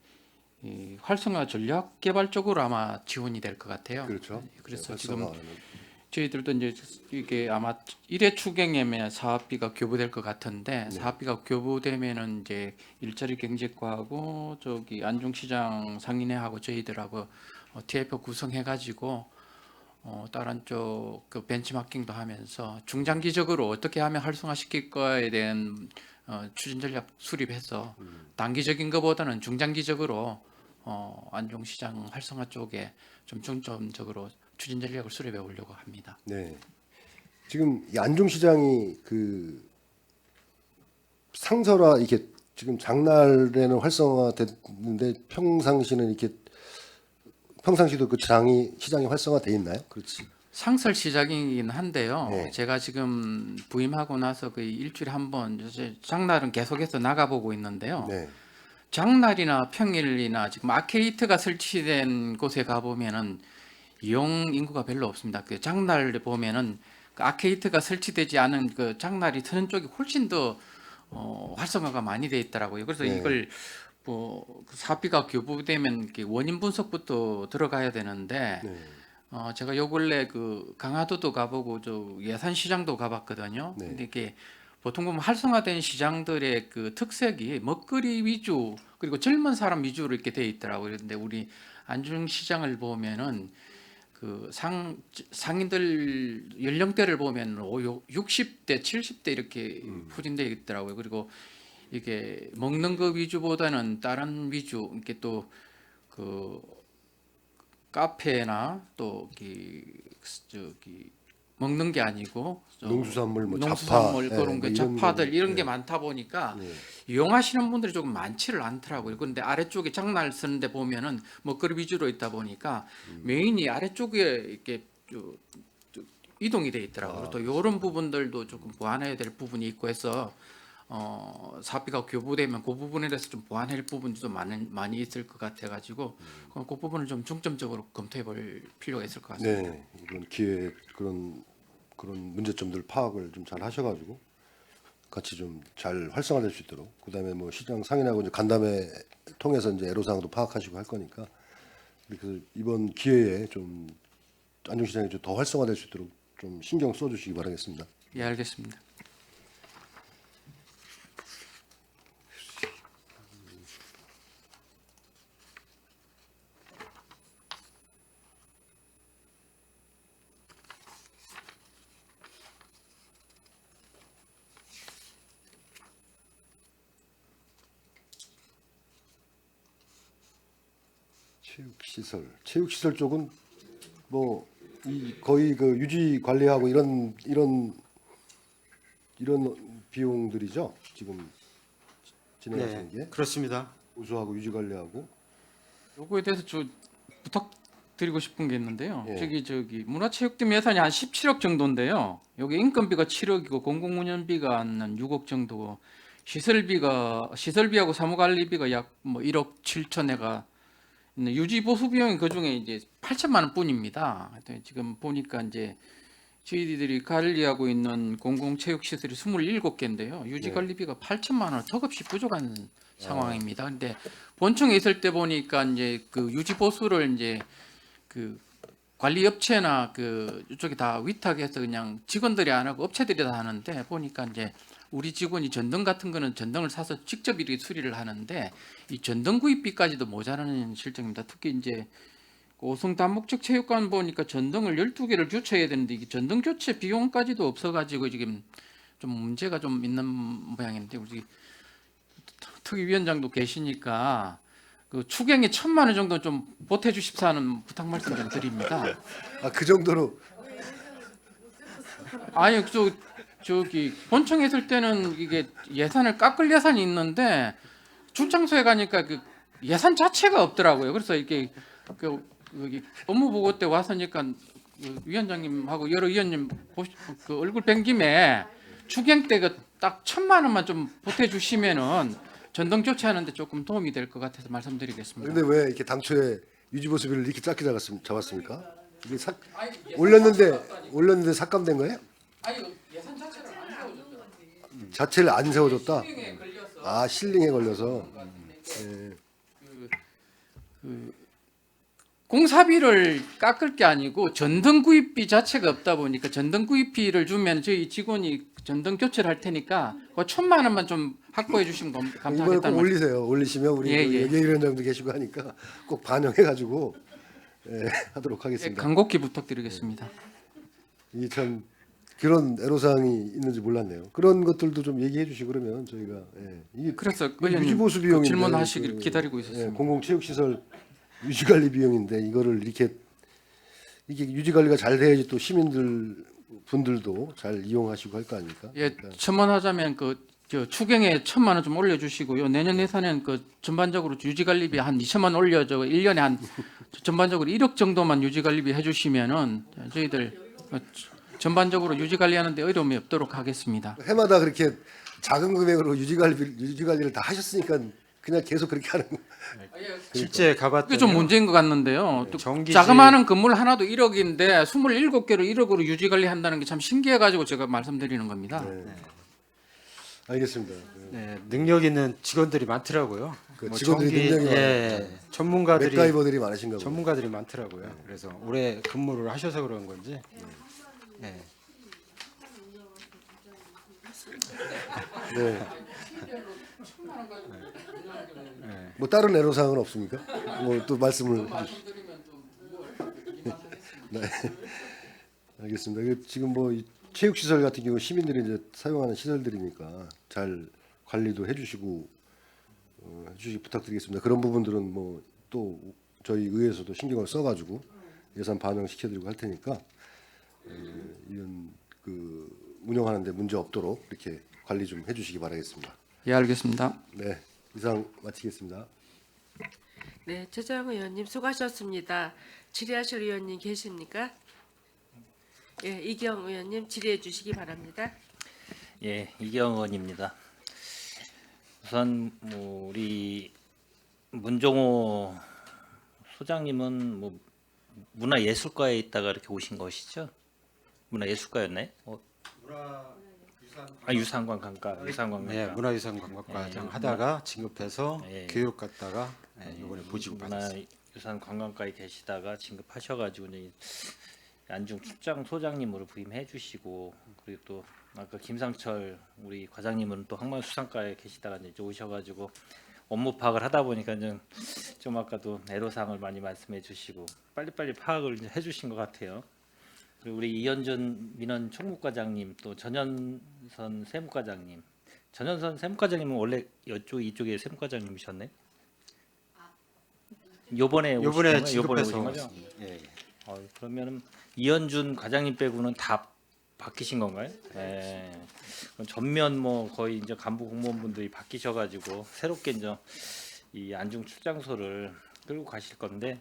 [SPEAKER 6] 이 활성화 전략 개발 쪽으로 아마 지원이 될 것 같아요.
[SPEAKER 3] 그렇죠.
[SPEAKER 6] 그래서
[SPEAKER 3] 네,
[SPEAKER 6] 지금
[SPEAKER 3] 활성화하는.
[SPEAKER 6] 저희들도 이제 이게 아마 1회 추경에 사업비가 교부될 것 같은데 사업비가 교부되면은 이제 일자리 경제과하고 저기 안중시장 상인회하고 저희들하고 TF 구성해가지고 다른 쪽 그 벤치마킹도 하면서 중장기적으로 어떻게 하면 활성화시킬 거에 대한 추진 전략 수립해서 단기적인 것보다는 중장기적으로 안중시장 활성화 쪽에 좀 중점적으로 추진 전략을 수립해 보려고 합니다.
[SPEAKER 3] 네. 지금 이 안중시장이 그 상설화 이렇게 지금 장날에는 활성화됐는데 평상시도 그 시장이 활성화돼 있나요? 그렇지.
[SPEAKER 6] 상설 시작이긴 한데요.
[SPEAKER 3] 네.
[SPEAKER 6] 제가 지금 부임하고 나서 그 일주일에 한 번 장날은 계속해서 나가보고 있는데요.
[SPEAKER 3] 네.
[SPEAKER 6] 장날이나 평일이나 지금 아케이트가 설치된 곳에 가보면은 이용 인구가 별로 없습니다. 그 장날 보면은 그 아케이트가 설치되지 않은 그 장날이 트는 쪽이 훨씬 더 활성화가 많이 돼 있더라고요. 그래서
[SPEAKER 3] 네.
[SPEAKER 6] 이걸 그 사업비가 교부되면 이렇게 원인 분석부터 들어가야 되는데
[SPEAKER 3] 네.
[SPEAKER 6] 제가 요 근래 그 강화도도 가보고 저 예산시장도 가봤거든요.
[SPEAKER 3] 네.
[SPEAKER 6] 근데 이게 보통 보면 활성화된 시장들의 그 특색이 먹거리 위주 그리고 젊은 사람 위주로 이렇게 돼 있더라고요. 그런데 우리 안중시장을 보면은 그 상인들 연령대를 보면 60대, 70대 이렇게 포진되어 있더라고요. 그리고 이게 먹는 거 위주보다는 다른 위주, 이렇게 또 그 카페나 또 저기 먹는 게 아니고
[SPEAKER 3] 농수산물 뭐
[SPEAKER 6] 농수산물
[SPEAKER 3] 잡화,
[SPEAKER 6] 그런
[SPEAKER 3] 뭐
[SPEAKER 6] 게
[SPEAKER 3] 이런
[SPEAKER 6] 잡화들
[SPEAKER 3] 거,
[SPEAKER 6] 이런
[SPEAKER 3] 네.
[SPEAKER 6] 게 많다 보니까
[SPEAKER 3] 네.
[SPEAKER 6] 이용하시는 분들이 조금 많지를 않더라고요. 그런데 아래쪽에 장날 쓰는데 보면은 먹거리 위주로 있다 보니까 메인이 아래쪽에 이렇게 이동이 돼 있더라고요. 또 이런 부분들도 조금 보완해야 될 부분이 있고 해서 사업비가 교부되면 그 부분에 대해서 좀 보완할 부분도 많이 있을 것 같아가지고 그 부분을 좀 중점적으로 검토해볼 필요가 있을 것 같습니다.
[SPEAKER 3] 네. 이런 기회 그런 문제점들 파악을 좀 잘 하셔가지고 같이 좀 잘 활성화될 수 있도록 그다음에 뭐 시장 상인하고 이제 간담회 통해서 이제 애로사항도 파악하시고 할 거니까 그래서 이번 기회에 좀 안중시장이 좀 더 활성화될 수 있도록 좀 신경 써주시기 바라겠습니다.
[SPEAKER 6] 예, 알겠습니다.
[SPEAKER 3] 체육시설 쪽은 뭐 거의 그 유지 관리하고 이런 비용들이죠. 지금 진행하시는 게
[SPEAKER 2] 그렇습니다.
[SPEAKER 3] 우수하고 유지 관리하고
[SPEAKER 6] 요거에 대해서 좀 부탁드리고 싶은 게 있는데요.
[SPEAKER 3] 예.
[SPEAKER 6] 저기 문화체육팀 예산이 한 17억 정도인데요. 여기 인건비가 7억이고 공공운영비가 한 6억 정도고 시설비하고 사무관리비가 약 뭐 1억 7천에가 근데 유지 보수 비용이 그 중에 이제 8천만 원뿐입니다. 지금 보니까 이제 저희들이 관리하고 있는 공공체육시설이 27개인데요. 유지 관리비가 8천만 원 턱없이 부족한 상황입니다. 근데 본청에 있을 때 보니까 이제 그 유지 보수를 이제 그 관리 업체나 그 이쪽에 다 위탁해서 그냥 직원들이 안 하고 업체들이 다 하는데 보니까 이제 우리 직원이 전등 같은 거는 전등을 사서 직접 이렇게 수리를 하는데 이 전등 구입비까지도 모자라는 실정입니다. 특히 이제 오송 다목적 체육관 보니까 전등을 12개를 교체해야 되는데 이게 전등 교체 비용까지도 없어가지고 지금 좀 문제가 좀 있는 모양인데 우리 특위위원장도 계시니까 그 추경에 1,000만 원 정도 좀 보태 주십사 하는 부탁 말씀 좀 드립니다.
[SPEAKER 3] 아, 그 정도로
[SPEAKER 6] 아니 저기 본청에 있을 때는 이게 예산을 깎을 예산이 있는데 출장소에 가니까 그 예산 자체가 없더라고요. 그래서 이게 그 여기 업무 보고 때 와서니까 그 위원장님하고 여러 위원님 그 얼굴 뵌 김에 추경 때 그 딱 1,000만 원만 좀 보태 주시면은 전등 교체하는데 조금 도움이 될 것 같아서 말씀드리겠습니다.
[SPEAKER 3] 근데 왜 이렇게 당초에 유지보수비를 이렇게 작게 잡았습니까? 이게 올렸는데 삭감된 거예요?
[SPEAKER 6] 아니 예산 자체를 안 세워줬죠.
[SPEAKER 3] 자체를 안 세워줬다.
[SPEAKER 6] 추경에 걸려서
[SPEAKER 3] 아, 실링에 걸려서.
[SPEAKER 6] 공사비를 깎을 게 아니고 전등 구입비 자체가 없다 보니까 전등 구입비를 주면 저희 직원이 전등 교체를 할 테니까 그 1,000만 원만 좀 확보해 주시면
[SPEAKER 3] 이번에 꼭
[SPEAKER 6] 감사하겠다는 말씀.
[SPEAKER 3] 올리세요. 올리시면 우리
[SPEAKER 6] 예, 예.
[SPEAKER 3] 예위원장도 계시고 하니까 꼭 반영해가지고 하도록
[SPEAKER 6] 예,
[SPEAKER 3] 하겠습니다.
[SPEAKER 6] 간곡히 부탁드리겠습니다.
[SPEAKER 3] 이게 참 그런 애로사항이 있는지 몰랐네요. 그런 것들도 좀 얘기해 주시고 그러면 저희가 이게
[SPEAKER 6] 그래서
[SPEAKER 3] 유지보수
[SPEAKER 6] 의원님
[SPEAKER 3] 비용인데
[SPEAKER 6] 그 질문하시길 기다리고
[SPEAKER 3] 예,
[SPEAKER 6] 있었습니다.
[SPEAKER 3] 공공체육시설 유지관리 비용인데 이거를 이렇게 이게 유지관리가 잘 돼야지 또 분들도 잘 이용하시고 할 거 아닙니까?
[SPEAKER 6] 예,
[SPEAKER 3] 그러니까
[SPEAKER 6] 첨언하자면 저 추경에 1,000만 원 좀 올려주시고요. 내년 예산엔 그 전반적으로 유지관리비 한 2천만 원 올려줘 1년에 한 전반적으로 1억 정도만 유지관리비 해주시면은 저희들 전반적으로 유지관리하는데 어려움이 없도록 하겠습니다.
[SPEAKER 3] 해마다 그렇게 작은 금액으로 유지관리를 다 하셨으니까 그냥 계속 그렇게 하는 거.
[SPEAKER 2] 실제
[SPEAKER 6] 그게
[SPEAKER 2] 가봤더니
[SPEAKER 6] 좀 문제인 것 같는데요. 또
[SPEAKER 2] 전기지-
[SPEAKER 6] 자그마한 건물 하나도 1억인데 27개를 1억으로 유지관리한다는 게 참 신기해가지고 제가 말씀드리는 겁니다.
[SPEAKER 3] 알겠습니다.
[SPEAKER 2] 네, 능력 있는 직원들이 많더라고요.
[SPEAKER 3] 그 직원들이 능력이
[SPEAKER 2] 전문가들이
[SPEAKER 3] 맥가이버들이 많으신가 보요.
[SPEAKER 2] 전문가들이 많더라고요. 그래서 오래 근무를 하셔서 그런 건지. 네.
[SPEAKER 3] 네. 뭐 다른 애로사항은 없습니까? 뭐 또 말씀을 네. 알겠습니다. 이게 지금 뭐 이 체육시설 같은 경우 시민들이 이제 사용하는 시설들이니까 잘 관리도 해주시고 해주시기 부탁드리겠습니다. 그런 부분들은 뭐 또 저희 의회에서도 신경을 써가지고 예산 반영시켜드리고 할 테니까 이런 그 운영하는데 문제 없도록 이렇게 관리 좀 해주시기 바라겠습니다.
[SPEAKER 6] 예, 알겠습니다.
[SPEAKER 3] 네, 이상 마치겠습니다.
[SPEAKER 1] 네, 최재형 의원님 수고하셨습니다. 질의하실 의원님 계십니까? 예, 이경 의원님 질의해 주시기 바랍니다.
[SPEAKER 7] 예, 이경 의원입니다. 우선 뭐 우리 문종호 소장님은 뭐 문화예술과에 있다가 이렇게 오신 것이죠? 문화예술과였나요? 유산관광과
[SPEAKER 2] 네, 문화유산 관광과장 하다가 진급해서
[SPEAKER 7] 예.
[SPEAKER 2] 교육 갔다가 이번에 보직을 받았어요.
[SPEAKER 7] 문화유산관광과에 계시다가 진급하셔가지고 이제 안중 출장 소장님으로 부임해 주시고 그리고 또 아까 김상철 우리 과장님은 또 항만수산과에 계시다가 이제 오셔가지고 업무 파악을 하다 보니까 좀 아까도 애로사항을 많이 말씀해 주시고 빨리빨리 파악을 이제 해주신 것 같아요. 그리고 우리 이현준 민원 총무과장님 또 전현선 세무과장님, 전현선 세무과장님은 원래 이쪽에 세무과장님이셨네. 요번에 오신
[SPEAKER 2] 진급해서
[SPEAKER 7] 거죠?
[SPEAKER 2] 왔습니다. 예, 예.
[SPEAKER 7] 그러면은 이현준 과장님 빼고는 다 바뀌신 건가요? 예. 그럼 전면 뭐 거의 이제 간부 공무원분들이 바뀌셔가지고 새롭게 이제 이 안중 출장소를 끌고 가실 건데,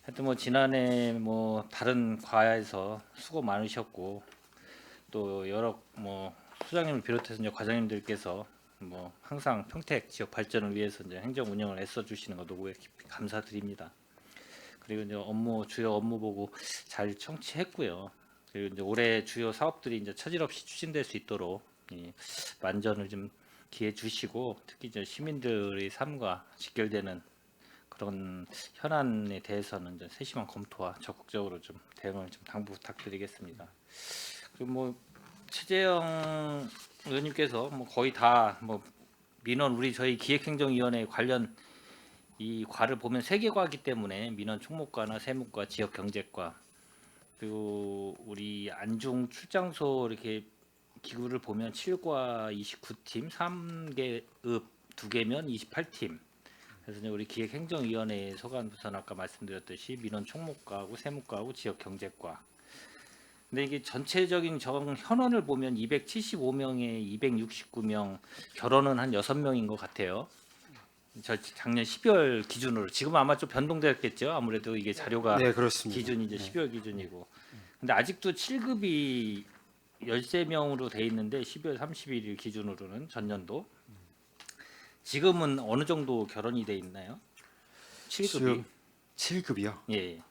[SPEAKER 7] 하여튼 뭐 지난해 뭐 다른 과에서 수고 많으셨고 또 여러 뭐 소장님을 비롯해서 이제 과장님들께서 뭐 항상 평택 지역 발전을 위해서 이제 행정 운영을 애써 주시는 거 노고에 깊이 감사드립니다. 그리고 이제 주요 업무 보고 잘 청취했고요. 그리고 이제 올해 주요 사업들이 이제 처질 없이 추진될 수 있도록 만전을 좀 기해 주시고, 특히 이제 시민들의 삶과 직결되는 그런 현안에 대해서는 이제 세심한 검토와 적극적으로 좀 대응을 좀 당부 부탁드리겠습니다. 그리고 뭐 최재형 의원님께서 뭐 거의 다 뭐 민원 저희 기획행정위원회 관련 이 과를 보면 3개 과이기 때문에 민원 총무과나 세무과, 지역경제과, 그리고 우리 안중 출장소 이렇게 기구를 보면 7과 29팀, 3개읍 2개면 28팀. 그래서 이제 우리 기획행정위원회 소관부서는 아까 말씀드렸듯이 민원 총무과하고 세무과하고 지역경제과. 근데 이게 전체적인 현원을 보면 275명에 269명, 결혼은 한 6명인 것 같아요. 저 작년 12월 기준으로. 지금 아마 좀 변동됐겠죠. 아무래도 이게 자료가
[SPEAKER 2] 네, 그렇습니다.
[SPEAKER 7] 기준이 이제 12월 기준이고. 근데 아직도 7급이 13명으로 돼 있는데 12월 31일 기준으로는 전년도. 지금은 어느 정도 결혼이 돼 있나요? 7급이.
[SPEAKER 2] 7급이요.
[SPEAKER 7] 예.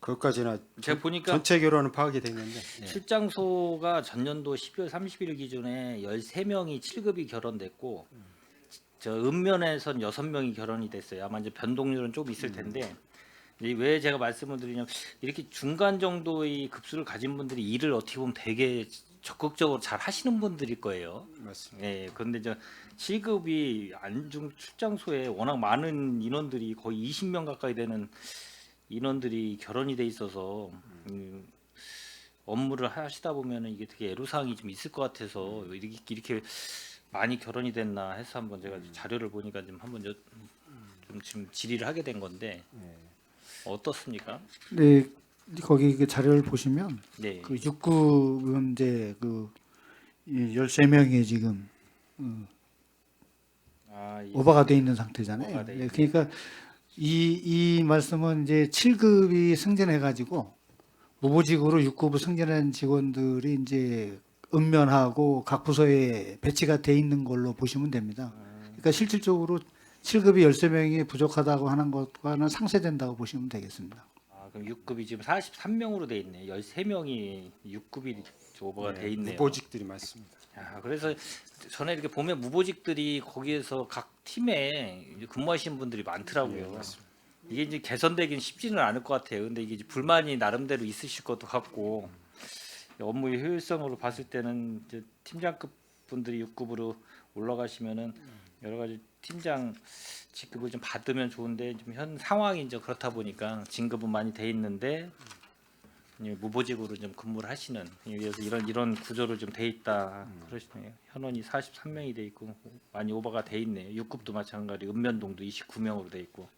[SPEAKER 2] 그것까지나
[SPEAKER 7] 제가 보니까
[SPEAKER 2] 전체 결혼은 파악이 됐는데
[SPEAKER 7] 출장소가 전년도 12월 31일 기준에 13명이 7급이 결혼됐고, 저 읍면에선 6명이 결혼이 됐어요. 아마 이제 변동률은 좀 있을 텐데, 왜 제가 말씀을 드리냐면, 이렇게 중간 정도의 급수를 가진 분들이 일을 어떻게 보면 되게 적극적으로 잘 하시는 분들일 거예요.
[SPEAKER 2] 맞습니다.
[SPEAKER 7] 예. 그런데 저 7급이 안중 출장소에 워낙 많은 인원들이 거의 20명 가까이 되는 인원들이 결혼이 돼 있어서 업무를 하시다 보면은 이게 되게 애로사항이 좀 있을 것 같아서 이렇게 많이 결혼이 됐나 해서 한번 제가 자료를 보니까 좀 한번 좀 지금 질의를 하게 된 건데 어떻습니까?
[SPEAKER 4] 네, 거기 그 자료를 보시면
[SPEAKER 7] 네.
[SPEAKER 4] 그 6급은 이제 그 13명이 지금 오버가 돼 있는 상태잖아요.
[SPEAKER 7] 오버가 돼
[SPEAKER 4] 네, 그러니까 이 말씀은 이제 7급이 승진해 가지고 무보직으로 6급을 승진한 직원들이 이제 읍면하고 각 부서에 배치가 돼 있는 걸로 보시면 됩니다. 그러니까 실질적으로 7급이 13명이 부족하다고 하는 것과는 상쇄된다고 보시면 되겠습니다.
[SPEAKER 7] 그럼 6급이 지금 43명으로 돼 있네. 13명이 6급이 오버가 돼 있네요.
[SPEAKER 2] 무보직들이 많습니다.
[SPEAKER 7] 그래서 전에 이렇게 보면 무보직들이 거기에서 각 팀에 이제 근무하시는 분들이 많더라고요. 이게 이제 개선되긴 쉽지는 않을 것 같아요. 근데 이게 이제 불만이 나름대로 있으실 것도 같고, 업무의 효율성으로 봤을 때는 이제 팀장급 분들이 6급으로 올라가시면은 여러 가지 팀장 직급을 좀 받으면 좋은데, 좀 현 상황이 이제 그렇다 보니까 진급은 많이 돼 있는데 무보직으로 좀 근무를 하시는, 그래서 이런 구조로 좀 돼 있다 그러시네요. 현원이 43명이 돼 있고 많이 오버가 돼 있네요. 6급도 마찬가지, 읍면동도 29명으로 돼 있고.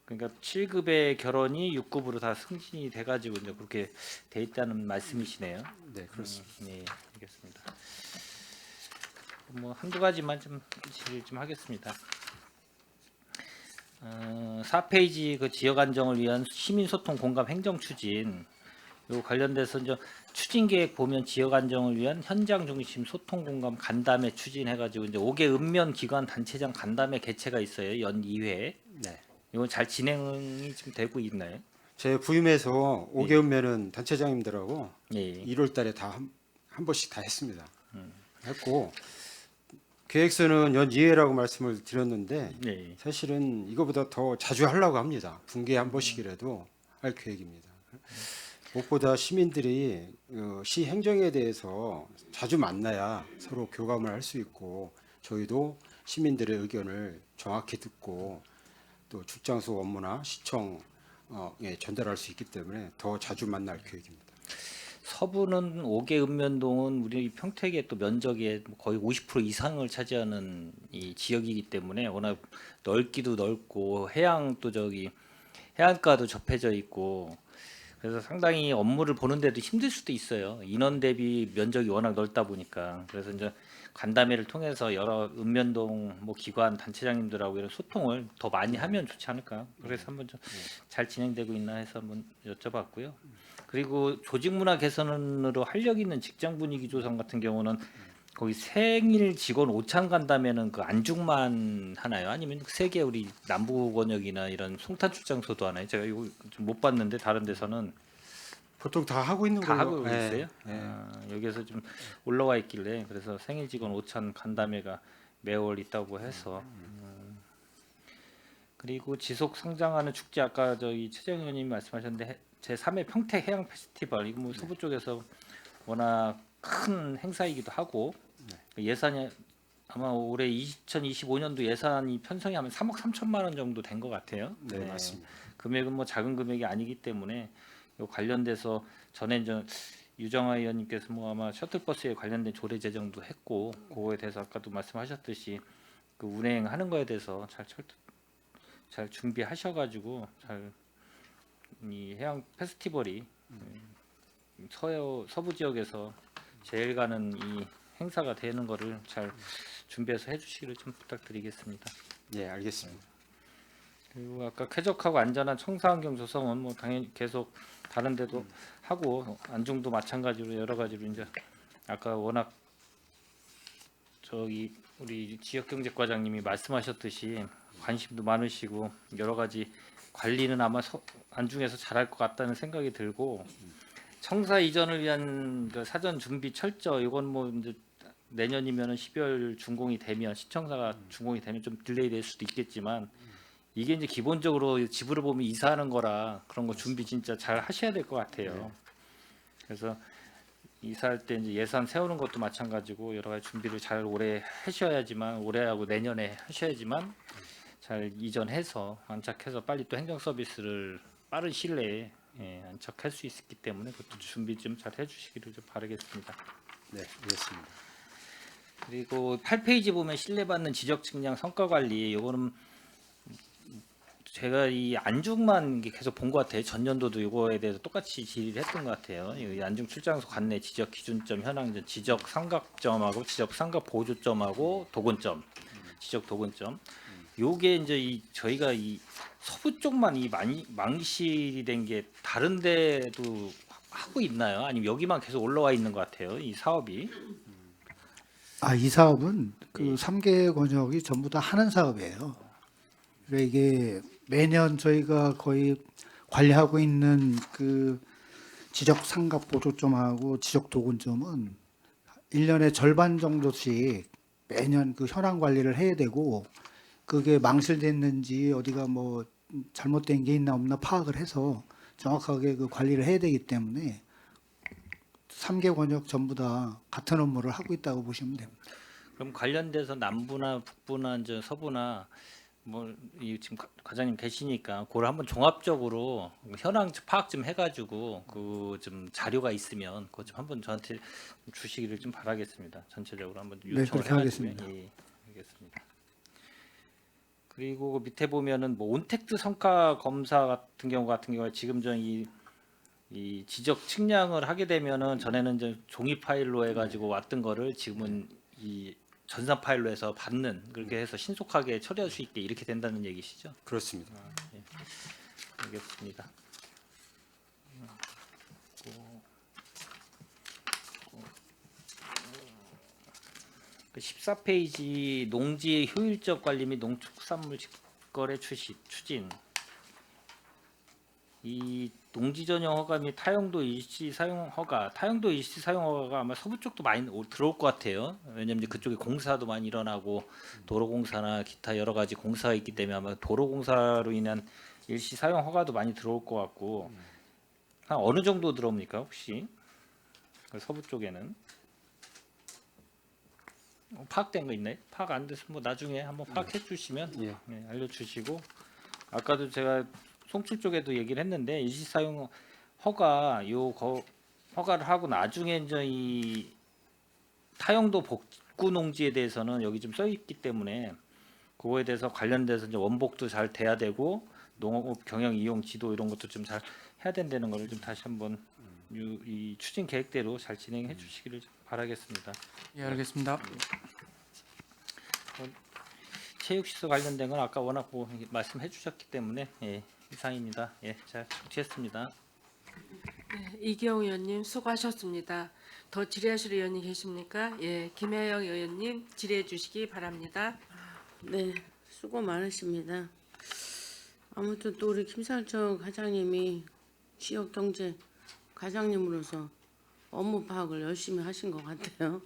[SPEAKER 7] 그러니까 7급의 결혼이 6급으로 다 승진이 돼가지고 이제 그렇게 돼 있다는 말씀이시네요.
[SPEAKER 2] 네, 그렇습니다.
[SPEAKER 7] 네, 알겠습니다. 뭐 한두 가지만 좀 질의 좀 하겠습니다. 4페이지 그 지역 안정을 위한 시민 소통 공감 행정 추진, 요 관련돼서 이제 추진 계획 보면 지역 안정을 위한 현장 중심 소통 공감 간담회 추진해가지고 이제 5개 읍면 기관 단체장 간담회 개최가 있어요. 연 2회.
[SPEAKER 2] 네.
[SPEAKER 7] 이건 잘 진행이 좀 되고 있나요?
[SPEAKER 2] 제 부임해서 5개 읍면은 단체장님들하고
[SPEAKER 7] 예.
[SPEAKER 2] 1월 달에 다 한 번씩 다 했습니다. 했고 계획서는 연 2회라고 말씀을 드렸는데
[SPEAKER 7] 네.
[SPEAKER 2] 사실은 이거보다 더 자주 하려고 합니다. 분기에 한 번씩이라도 할 계획입니다. 무엇보다 시민들이 시 행정에 대해서 자주 만나야 서로 교감을 할 수 있고, 저희도 시민들의 의견을 정확히 듣고 또 출장소 업무나 시청에 전달할 수 있기 때문에 더 자주 만날 계획입니다.
[SPEAKER 7] 서부는 5개 읍면동은 우리 평택의 또 면적의 거의 50% 이상을 차지하는 이 지역이기 때문에 워낙 넓기도 넓고 해양도 해안가도 접해져 있고, 그래서 상당히 업무를 보는데도 힘들 수도 있어요. 인원 대비 면적이 워낙 넓다 보니까. 그래서 이제 간담회를 통해서 여러 읍면동 기관 단체장님들하고 이런 소통을 더 많이 하면 좋지 않을까. 그래서 한번 좀 잘 진행되고 있나 해서 한번 여쭤봤고요. 그리고 조직 문화 개선으로 활력 있는 직장 분위기 조성 같은 경우는 거기 생일 직원 오찬 간다면은 그 안중만 하나요? 아니면 세계 우리 남부 권역이나 이런 송탄 출장소도 하나요? 제가 이거 좀 못 봤는데 다른 데서는
[SPEAKER 2] 보통 다 하고 있는
[SPEAKER 7] 다
[SPEAKER 2] 걸로.
[SPEAKER 7] 하고
[SPEAKER 2] 예,
[SPEAKER 7] 있어요.
[SPEAKER 2] 예.
[SPEAKER 7] 여기서 좀 올라와 있길래 그래서 생일 직원 오찬 간담회가 매월 있다고 해서 그리고 지속 성장하는 축제 아까 저기 최재형 의원님이 말씀하셨는데 제 3회 평택 해양 페스티벌 이거 뭐 서부 쪽에서 워낙 큰 행사이기도 하고 예산이 아마 올해 2025년도 예산이 편성이 하면 3억 3천만 원 정도 된 것 같아요.
[SPEAKER 2] 네, 맞습니다.
[SPEAKER 7] 금액은 뭐 작은 금액이 아니기 때문에 요 관련돼서 전에 유정아 의원님께서 뭐 아마 셔틀버스에 관련된 조례 제정도 했고 그거에 대해서 아까도 말씀하셨듯이 그 운행하는 거에 대해서 잘 준비하셔가지고 잘 이 해양 페스티벌이 서부 지역에서 제일 가는 이 행사가 되는 거를 잘 준비해서 해주시기를 좀 부탁드리겠습니다.
[SPEAKER 2] 예, 알겠습니다.
[SPEAKER 7] 그리고 아까 쾌적하고 안전한 청사환경 조성은 뭐 당연히 계속 다른 데도 하고 안중도 마찬가지로 여러 가지로 이제 아까 워낙 저기 우리 지역경제과장님이 말씀하셨듯이 관심도 많으시고 여러 가지 관리는 아마 안중에서 잘할 것 같다는 생각이 들고 청사 이전을 위한 그 사전 준비 철저 이건 뭐 이제 내년이면은 12월 준공이 되면 시청사가 준공이 되면 좀 딜레이 될 수도 있겠지만 이게 이제 기본적으로 지부를 보면 이사하는 거라 그런 거 준비 진짜 잘 하셔야 될 것 같아요. 그래서 이사할 때 이제 예산 세우는 것도 마찬가지고 여러 가지 준비를 잘 올해 하셔야지만 올해하고 내년에 하셔야지만 잘 이전해서 안착해서 빨리 또 행정 서비스를 빠른 시일 내에 안착할 수 있기 때문에 그것도 준비 좀 잘 해주시기를 좀 바라겠습니다.
[SPEAKER 2] 네, 알겠습니다.
[SPEAKER 7] 그리고 8페이지 보면 신뢰받는 지적 측량 성과 관리 이거는 제가 이 안중만 계속 본 것 같아요. 전년도도 이거에 대해서 똑같이 질의를 했던 것 같아요. 이 안중 출장소 관내 지적 기준점, 현황점, 지적 삼각점하고 지적 삼각 보조점하고 도근점, 지적 도근점. 요게 이제 저희가 이 서부 쪽만 이 망실이 된 게 다른 데도 하고 있나요? 아니면 여기만 계속 올라와 있는 것 같아요. 이 사업이.
[SPEAKER 4] 이 사업은 그 3개 권역이 전부 다 하는 사업이에요. 그러니까 이게 매년 저희가 거의 관리하고 있는 그 지적 삼각 보조점하고 지적 도근점은 1년에 절반 정도씩 매년 그 현황 관리를 해야 되고 그게 망실됐는지 어디가 뭐 잘못된 게 있나 없나 파악을 해서 정확하게 그 관리를 해야 되기 때문에 3개 권역 전부 다 같은 업무를 하고 있다고 보시면 됩니다.
[SPEAKER 7] 그럼 관련돼서 남부나 북부나 이제 서부나 뭐 지금 과장님 계시니까 그걸 한번 종합적으로 현황 파악 좀 해가지고 그 좀 자료가 있으면 그거 좀 한번 저한테 주시기를 좀 바라겠습니다. 전체적으로 한번
[SPEAKER 4] 네,
[SPEAKER 7] 요청을
[SPEAKER 4] 그렇게
[SPEAKER 7] 해가지고
[SPEAKER 4] 하겠습니다.
[SPEAKER 7] 예, 알겠습니다. 그리고 그 밑에 보면은 뭐 온택트 성과 검사 같은 경우에 지금 이 지적 측량을 하게 되면은 전에는 이제 종이 파일로 해가지고 왔던 거를 지금은 이 전산 파일로 해서 받는 그렇게 해서 신속하게 처리할 수 있게 이렇게 된다는 얘기시죠?
[SPEAKER 2] 그렇습니다.
[SPEAKER 7] 알겠습니다. 그 14페이지 농지의 효율적 관리 및 농축산물 직거래 추진. 이 농지 전용 허가 및 타용도 일시 사용 허가가 아마 서부 쪽도 많이 들어올 것 같아요. 왜냐면 이제 그쪽에 공사도 많이 일어나고 도로공사나 기타 여러 가지 공사가 있기 때문에 아마 도로공사로 인한 일시 사용 허가도 많이 들어올 것 같고 한 어느 정도 들어옵니까 혹시 그 서부 쪽에는 파악된 거 있나요? 파악 안 돼서 뭐 나중에 한번 파악해 주시면
[SPEAKER 2] 예.
[SPEAKER 7] 네, 알려주시고 아까도 제가 송출 쪽에도 얘기를 했는데 일시사용 허가를 하고 나중에 이제 이 타용도 복구 농지에 대해서는 여기 좀 써 있기 때문에 그거에 대해서 관련돼서 이제 원복도 잘 돼야 되고 농업 경영 이용 지도 이런 것도 좀 잘 해야 된다는 거를 좀 다시 한번 이 추진 계획대로 잘 진행해 주시기를 좀 바라겠습니다.
[SPEAKER 6] 예, 알겠습니다.
[SPEAKER 7] 체육시설 관련된 건 아까 워낙 뭐 말씀해 주셨기 때문에 이상입니다. 잘 청취했습니다.
[SPEAKER 1] 네, 이경 의원님 수고하셨습니다. 더 질의하실 의원님 계십니까? 예, 김혜영 의원님 질의해 주시기 바랍니다.
[SPEAKER 8] 네, 수고 많으십니다. 아무튼 또 우리 김상철 과장님이 지역경제 과장님으로서 업무 파악을 열심히 하신 것 같아요.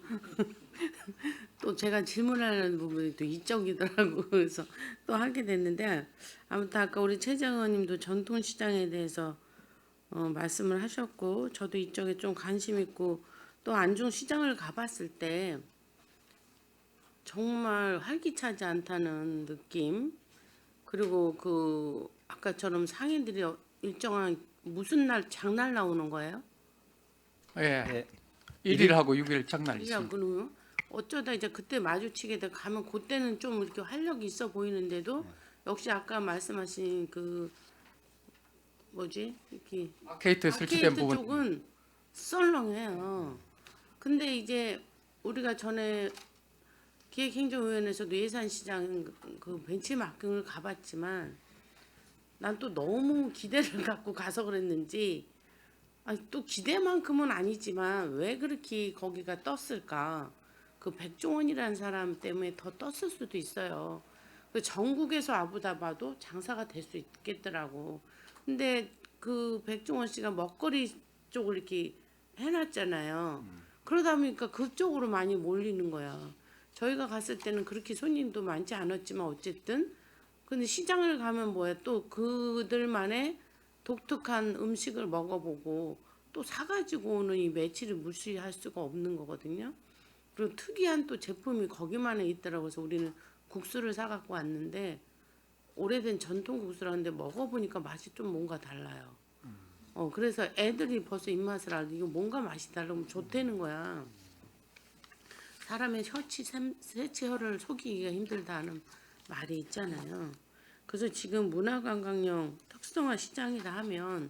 [SPEAKER 8] 또 제가 질문하는 부분이 또 이쪽이더라고요. 그래서 또 하게 됐는데 아무튼 아까 우리 최정 의원님도 전통시장에 대해서 말씀을 하셨고 저도 이쪽에 좀 관심 있고 또 안중시장을 가봤을 때 정말 활기차지 않다는 느낌 그리고 그 아까처럼 상인들이 일정한 무슨 날 장날 나오는 거예요?
[SPEAKER 6] 예.
[SPEAKER 7] 네.
[SPEAKER 6] 1일하고 6일 장날
[SPEAKER 8] 야,
[SPEAKER 6] 있습니다.
[SPEAKER 8] 그러면 어쩌다 이제 그때 마주치게 돼 가면 그때는 좀 이렇게 활력이 있어 보이는데도 역시 아까 말씀하신 그 뭐지 이렇게
[SPEAKER 6] 아케이트 설치된
[SPEAKER 8] 아케이트
[SPEAKER 6] 부분
[SPEAKER 8] 쪽은 썰렁해요. 근데 이제 우리가 전에 기획행정위원회에서도 예산시장 그 벤치마킹을 가봤지만 난 또 너무 기대를 갖고 가서 그랬는지 아니, 또 기대만큼은 아니지만 왜 그렇게 거기가 떴을까? 그 백종원이라는 사람 때문에 더 떴을 수도 있어요. 그 전국에서 아부다 봐도 장사가 될 수 있겠더라고. 근데 그 백종원 씨가 먹거리 쪽을 이렇게 해놨잖아요. 그러다 보니까 그쪽으로 많이 몰리는 거야. 저희가 갔을 때는 그렇게 손님도 많지 않았지만 어쨌든 근데 시장을 가면 뭐야 또 그들만의 독특한 음식을 먹어보고 또 사가지고 오는 이 매치를 무시할 수가 없는 거거든요. 그리고 특이한 또 제품이 거기만에 있더라고요. 그래서 우리는 국수를 사갖고 왔는데 오래된 전통 국수라는데 먹어보니까 맛이 좀 뭔가 달라요. 그래서 애들이 벌써 입맛을 알고 이거 뭔가 맛이 다르면 좋다는 거야. 사람의 세치혈을 속이기가 힘들다는 말이 있잖아요. 그래서 지금 문화관광용 특성화 시장이라 하면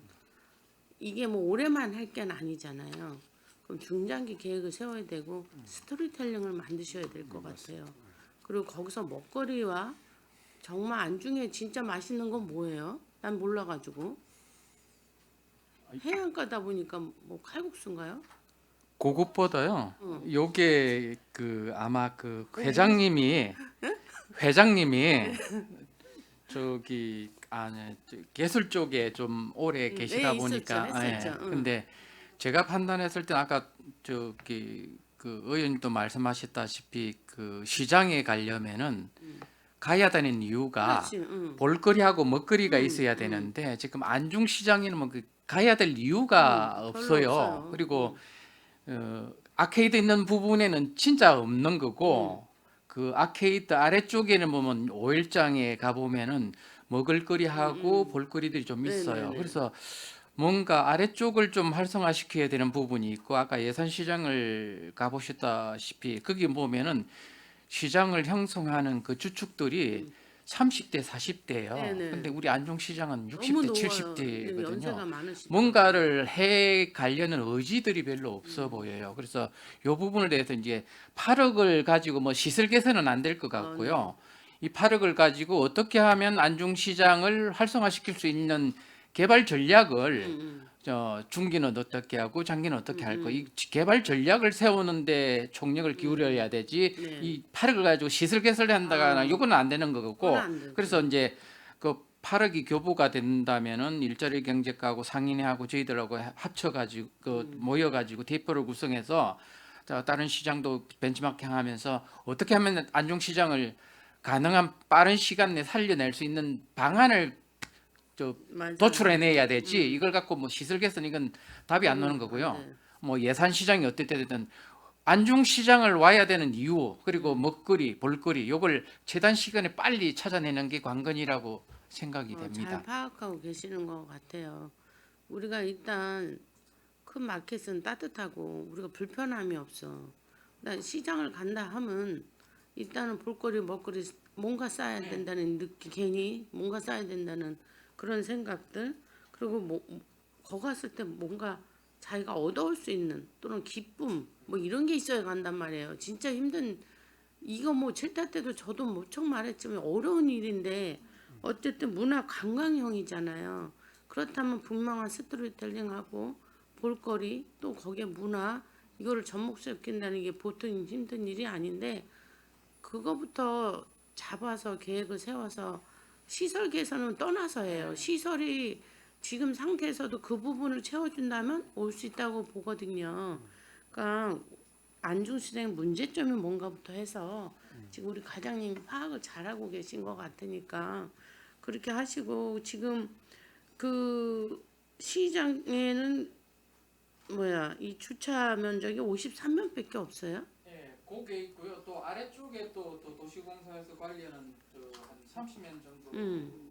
[SPEAKER 8] 이게 뭐 올해만 할 게 아니잖아요. 그럼 중장기 계획을 세워야 되고 스토리텔링을 만드셔야 될 것 같아요. 그리고 거기서 먹거리와 정말 안중에 진짜 맛있는 건 뭐예요? 난 몰라가지고 해안가다 보니까 뭐 칼국수인가요?
[SPEAKER 6] 그것보다요. 요게 그 아마 그
[SPEAKER 8] 네.
[SPEAKER 6] 회장님이 저기 예술 쪽에 좀 오래 계시다
[SPEAKER 8] 네,
[SPEAKER 6] 보니까
[SPEAKER 8] 했었죠.
[SPEAKER 6] 근데 제가 판단했을 때 아까 저기 그 의원님도 말씀하셨다시피 그 시장에 가려면은 가야 되는 이유가
[SPEAKER 8] 그렇지, 응.
[SPEAKER 6] 볼거리하고 먹거리가 있어야 되는데 지금 안중시장에는 뭐 그 가야 될 이유가
[SPEAKER 8] 별로
[SPEAKER 6] 없어요.
[SPEAKER 8] 없어요.
[SPEAKER 6] 그리고 아케이드 있는 부분에는 진짜 없는 거고 그 아케이드 아래쪽에는 보면 오일장에 가 보면은 먹을거리하고 볼거리들이 좀 있어요.
[SPEAKER 8] 네네네.
[SPEAKER 6] 그래서 뭔가 아래쪽을 좀 활성화시켜야 되는 부분이 있고 아까 예산시장을 가보셨다시피 거기 보면은 시장을 형성하는 그 주축들이 30대, 40대예요.
[SPEAKER 8] 네네.
[SPEAKER 6] 근데 우리 안중시장은
[SPEAKER 8] 너무
[SPEAKER 6] 60대,
[SPEAKER 8] 높아요.
[SPEAKER 6] 70대거든요.
[SPEAKER 8] 연세가 많으시니까.
[SPEAKER 6] 뭔가를 해 가려는 의지들이 별로 없어 보여요. 그래서 이 부분에 대해서 이제 8억을 가지고 뭐 시설 개선은 안 될 것 같고요. 이 8억을 가지고 어떻게 하면 안중시장을 활성화시킬 수 있는 개발 전략을 중기는 어떻게 하고 장기는 어떻게 할 거. 이 개발 전략을 세우는데 총력을 기울여야 되지.
[SPEAKER 8] 네.
[SPEAKER 6] 이 8억을 가지고 시설 개선을 한다거나 이거는 안 되는 거고.
[SPEAKER 8] 그건 안 되고.
[SPEAKER 6] 그래서 이제 그 8억이 교부가 된다면은 일자리 경제과하고 상인회하고 저희들하고 합쳐가지고 모여가지고 대표를 구성해서 다른 시장도 벤치마킹하면서 어떻게 하면 안중시장을 가능한 빠른 시간 내에 살려낼 수 있는 방안을
[SPEAKER 8] 맞아요.
[SPEAKER 6] 도출해내야 되지. 이걸 갖고 뭐 시설 개선 이건 답이 안 나오는 거고요.
[SPEAKER 8] 네.
[SPEAKER 6] 뭐 예산 시장이 어떻든 안중 시장을 와야 되는 이유 그리고 먹거리, 볼거리 요걸 최단 시간에 빨리 찾아내는 게 관건이라고 생각이 됩니다.
[SPEAKER 8] 잘 파악하고 계시는 것 같아요. 우리가 일단 큰 마켓은 따뜻하고 우리가 불편함이 없어. 나 시장을 간다 하면 일단은 볼거리, 먹거리 뭔가 싸야 된다는 느낌, 괜히 뭔가 싸야 된다는 그런 생각들 그리고 거 갔을 때 뭔가 자기가 얻어올 수 있는 또는 기쁨 뭐 이런 게 있어야 간단 말이에요. 진짜 힘든 이거 뭐 칠타 때도 저도 무척 말했지만 어려운 일인데 어쨌든 문화 관광형이잖아요. 그렇다면 분명한 스토리텔링하고 볼거리 또 거기에 문화 이거를 접목시킨다는 게 보통 힘든 일이 아닌데 그거부터 잡아서 계획을 세워서 시설 개선은 떠나서 해요. 시설이 지금 상태에서도 그 부분을 채워준다면 올 수 있다고 보거든요. 그러니까 안중시장 문제점이 뭔가부터 해서 지금 우리 과장님이 파악을 잘하고 계신 것 같으니까 그렇게 하시고 지금 그 시장에는 이 주차 면적이 53면밖에 없어요?
[SPEAKER 6] 예, 그게 있고요. 또 아래쪽에 또 도시공사에서 관리하는 한 30년 정도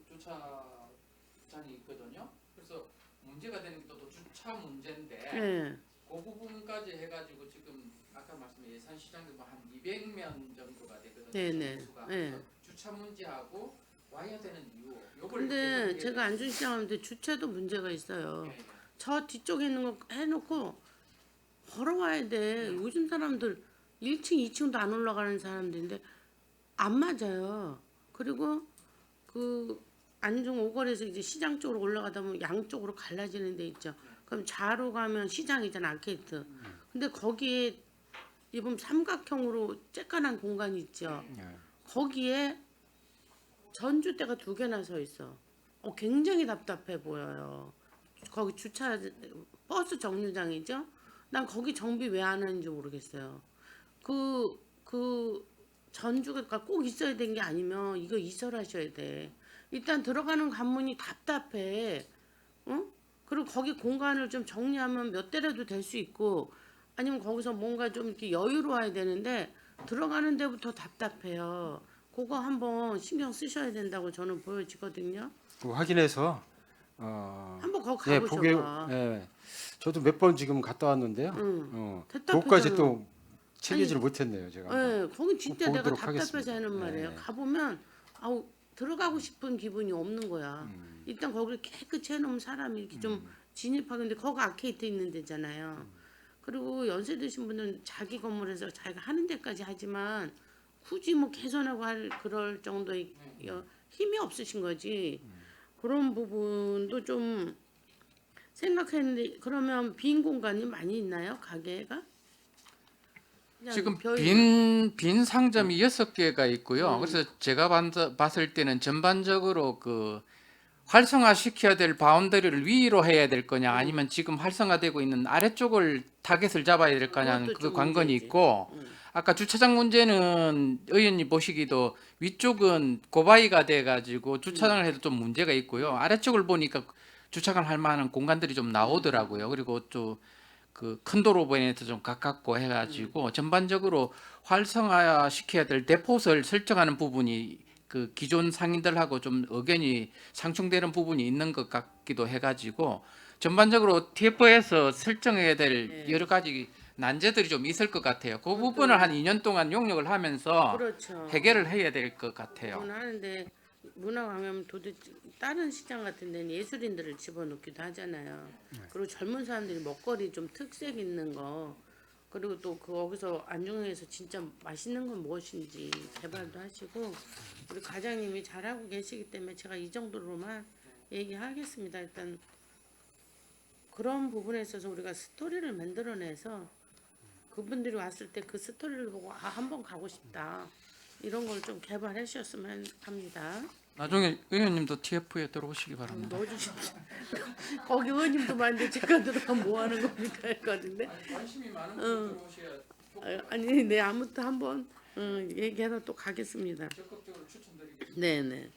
[SPEAKER 6] 주차장이 있거든요. 그래서 문제가 되는 게 또 주차 문제인데
[SPEAKER 8] 네.
[SPEAKER 6] 그 부분까지 해가지고 지금 아까 말씀드린 예산 시장도 한 200면 정도가 되거든요.
[SPEAKER 8] 네네.
[SPEAKER 6] 정수가.
[SPEAKER 8] 네.
[SPEAKER 6] 그래서 주차 문제하고 와야 되는 이유. 요걸
[SPEAKER 8] 근데
[SPEAKER 6] 개선해야
[SPEAKER 8] 제가 안중시장 하는데 주차도 문제가 있어요.
[SPEAKER 6] 예, 예.
[SPEAKER 8] 저 뒤쪽에 있는 거 해놓고 걸어와야 돼. 요즘 사람들 1층, 2층도 안 올라가는 사람들인데 안 맞아요. 그리고 그 안중 오거리에서 이제 시장 쪽으로 올라가다 보면 양쪽으로 갈라지는 데 있죠. 그럼 좌로 가면 시장이잖아, 아케이트. 근데 거기에 이번 삼각형으로 쬐깐한 공간이 있죠. 거기에 전주대가 2개나 서 있어. 굉장히 답답해 보여요. 거기 주차 버스 정류장이죠. 난 거기 정비 왜 안 하는지 모르겠어요. 그 전주가 꼭 있어야 되는 게 아니면 이거 이설하셔야 돼. 일단 들어가는 관문이 답답해. 응? 그리고 거기 공간을 좀 정리하면 몇 대라도 될 수 있고 아니면 거기서 뭔가 좀 이렇게 여유로워야 되는데 들어가는 데부터 답답해요. 그거 한번 신경 쓰셔야 된다고 저는 보여지거든요.
[SPEAKER 2] 그 확인해서
[SPEAKER 8] 한번 거기
[SPEAKER 2] 예,
[SPEAKER 8] 가보셔봐.
[SPEAKER 2] 예, 저도 몇 번 지금 갔다 왔는데요.
[SPEAKER 8] 응.
[SPEAKER 2] 그것까지
[SPEAKER 8] 답답하잖아.
[SPEAKER 2] 또 챙기지를 못했네요, 제가.
[SPEAKER 8] 네, 거기 진짜
[SPEAKER 2] 꼭
[SPEAKER 8] 내가
[SPEAKER 2] 보도록
[SPEAKER 8] 답답해서
[SPEAKER 2] 하겠습니다.
[SPEAKER 8] 하는 말이에요.
[SPEAKER 2] 네.
[SPEAKER 8] 가보면 아우 들어가고 싶은 기분이 없는 거야. 일단 거기를 깨끗이 해놓으면 사람이 이렇게 좀 진입하는데 거기 아케이트 있는 데잖아요. 그리고 연세 드신 분은 자기 건물에서 자기가 하는 데까지 하지만 굳이 뭐 개선하고 할 그럴 정도의 힘이 없으신 거지. 그런 부분도 좀 생각했는데 그러면 빈 공간이 많이 있나요? 가게가? 그냥
[SPEAKER 6] 지금
[SPEAKER 8] 별-
[SPEAKER 6] 빈 상점이 6개가 있고요. 그래서 제가 봤을 때는 전반적으로 그 활성화 시켜야 될 바운더리를 위로 해야 될 거냐 아니면 지금 활성화되고 있는 아래쪽을 타겟을 잡아야 될 거냐는
[SPEAKER 8] 그것도
[SPEAKER 6] 그
[SPEAKER 8] 좀
[SPEAKER 6] 관건이
[SPEAKER 8] 문제지.
[SPEAKER 6] 있고 아까 주차장 문제는 의원님 보시기도 위쪽은 고바위가 돼 가지고 주차장을 해도 좀 문제가 있고요. 아래쪽을 보니까 주차장 할 만한 공간들이 좀 나오더라고요. 그리고 또 그 큰 도로변에서 좀 가깝고 해가지고 전반적으로 활성화 시켜야 될 대포를 설정하는 부분이 그 기존 상인들하고 좀 의견이 상충되는 부분이 있는 것 같기도 해가지고 전반적으로 TF에서 설정해야 될 여러 가지 난제들이 좀 있을 것 같아요. 그 부분을 한 2년 동안 용역을 하면서
[SPEAKER 8] 그렇죠.
[SPEAKER 6] 해결을 해야 될 것 같아요.
[SPEAKER 8] 그건 하는데 문화관광하면 도대체 다른 시장 같은 데는 예술인들을 집어넣기도 하잖아요. 그리고 젊은 사람들이 먹거리 좀 특색 있는 거 그리고 또 거기서 안중에서 진짜 맛있는 건 무엇인지 개발도 하시고 우리 과장님이 잘하고 계시기 때문에 제가 이 정도로만 얘기하겠습니다. 일단 그런 부분에 있어서 우리가 스토리를 만들어내서 그분들이 왔을 때 그 스토리를 보고 한번 가고 싶다. 이런 걸 좀 개발해 주셨으면 합니다.
[SPEAKER 6] 나중에 의원님도 TF에 들어오시기 바랍니다.
[SPEAKER 8] 넣어주십시오. 거기 의원님도 많은데 제가 들어가면 뭐 하는 겁니까 했거든요.
[SPEAKER 6] 관심이 많은 분이 들어오셔야
[SPEAKER 8] 아니 네 아무튼 한번 얘기해서 또 가겠습니다.
[SPEAKER 6] 적극적으로 추천드리겠습니다.
[SPEAKER 8] 네네.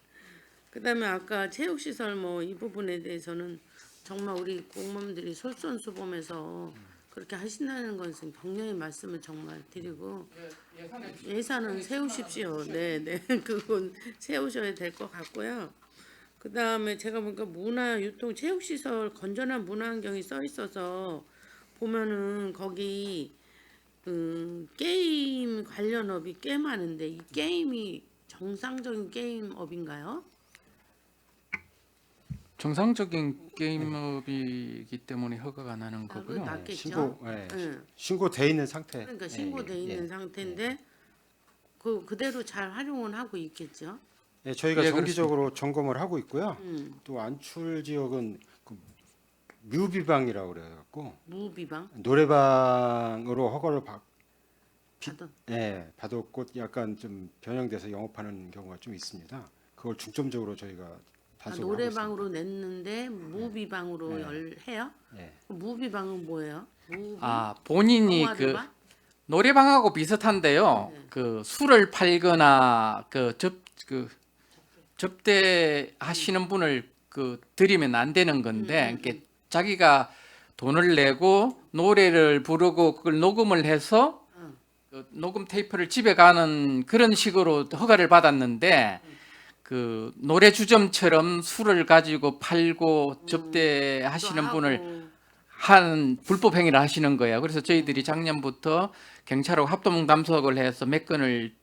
[SPEAKER 8] 그다음에 아까 체육시설 뭐 이 부분에 대해서는 정말 우리 공무원들이 솔선수범해서 그렇게 하신다는 것은 격려의 말씀을 정말 드리고 예산은 세우십시오. 네네. 그건 세우셔야 될 것 같고요. 그 다음에 제가 보니까 문화, 유통, 체육시설, 건전한 문화환경이 써 있어서 보면은 거기 게임 관련업이 꽤 많은데 이 게임이 정상적인 게임업인가요?
[SPEAKER 6] 정상적인 게임업이기 때문에 허가가 나는
[SPEAKER 8] 그건
[SPEAKER 6] 거고요.
[SPEAKER 8] 낫겠죠.
[SPEAKER 2] 신고돼 있는 상태.
[SPEAKER 8] 그러니까 신고돼 있는 상태인데 그대로 잘 활용은 하고 있겠죠.
[SPEAKER 2] 예, 저희가
[SPEAKER 6] 예,
[SPEAKER 2] 정기적으로 점검을 하고 있고요.
[SPEAKER 8] 음.
[SPEAKER 2] 또 안출 지역은 그 뮤비방이라고 그래갖고
[SPEAKER 8] 무비방
[SPEAKER 2] 노래방으로 허가를
[SPEAKER 8] 받은
[SPEAKER 2] 받았고 약간 좀 변형돼서 영업하는 경우가 좀 있습니다. 그걸 중점적으로 저희가 단속을
[SPEAKER 8] 노래방으로 냈는데 무비방으로 해요?
[SPEAKER 2] 하고 있습니다. 예.
[SPEAKER 8] 무비방은 뭐예요? 무비?
[SPEAKER 6] 본인이
[SPEAKER 8] 영화
[SPEAKER 6] 그
[SPEAKER 8] 노래방?
[SPEAKER 6] 노래방하고 비슷한데요. 그 술을 팔거나 접대하시는 분을 드리면 안 되는 건데, 이렇게 자기가 돈을 내고 노래를 부르고 그걸 녹음을 해서 그 녹음 테이프를 집에 가는 그런 식으로 허가를 받았는데, 그 노래 주점처럼 술을 가지고 팔고 접대하시는
[SPEAKER 8] 또
[SPEAKER 6] 분을
[SPEAKER 8] 하고.
[SPEAKER 6] 한 불법 행위를 하시는 거예요. 그래서 저희들이 작년부터 경찰하고 합동 단속을 해서 몇 건을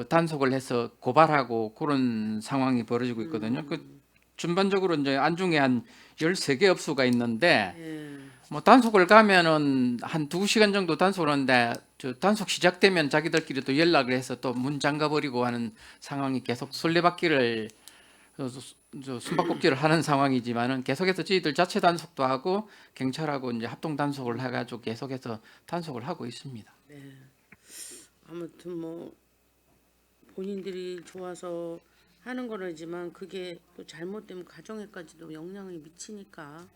[SPEAKER 6] 단속을 해서 고발하고 그런 상황이 벌어지고 있거든요. 그 전반적으로 이제 안중에 한 13개 업소가 있는데
[SPEAKER 8] 예.
[SPEAKER 6] 뭐 단속을 가면은 한 2시간 정도 단속을 하는데 저 단속 시작되면 자기들끼리 또 연락을 해서 또 문 잠가 버리고 하는 상황이 계속 술래받기를 숨바꼭질을 하는 상황이지만은 계속해서 저희들 자체 단속도 하고 경찰하고 이제 합동 단속을 해가지고 계속해서 단속을 하고 있습니다.
[SPEAKER 8] 아무튼 뭐 본인들이 좋아서 하는 거라지만 그게 또 잘못되면 가정에까지도 영향이 미치니까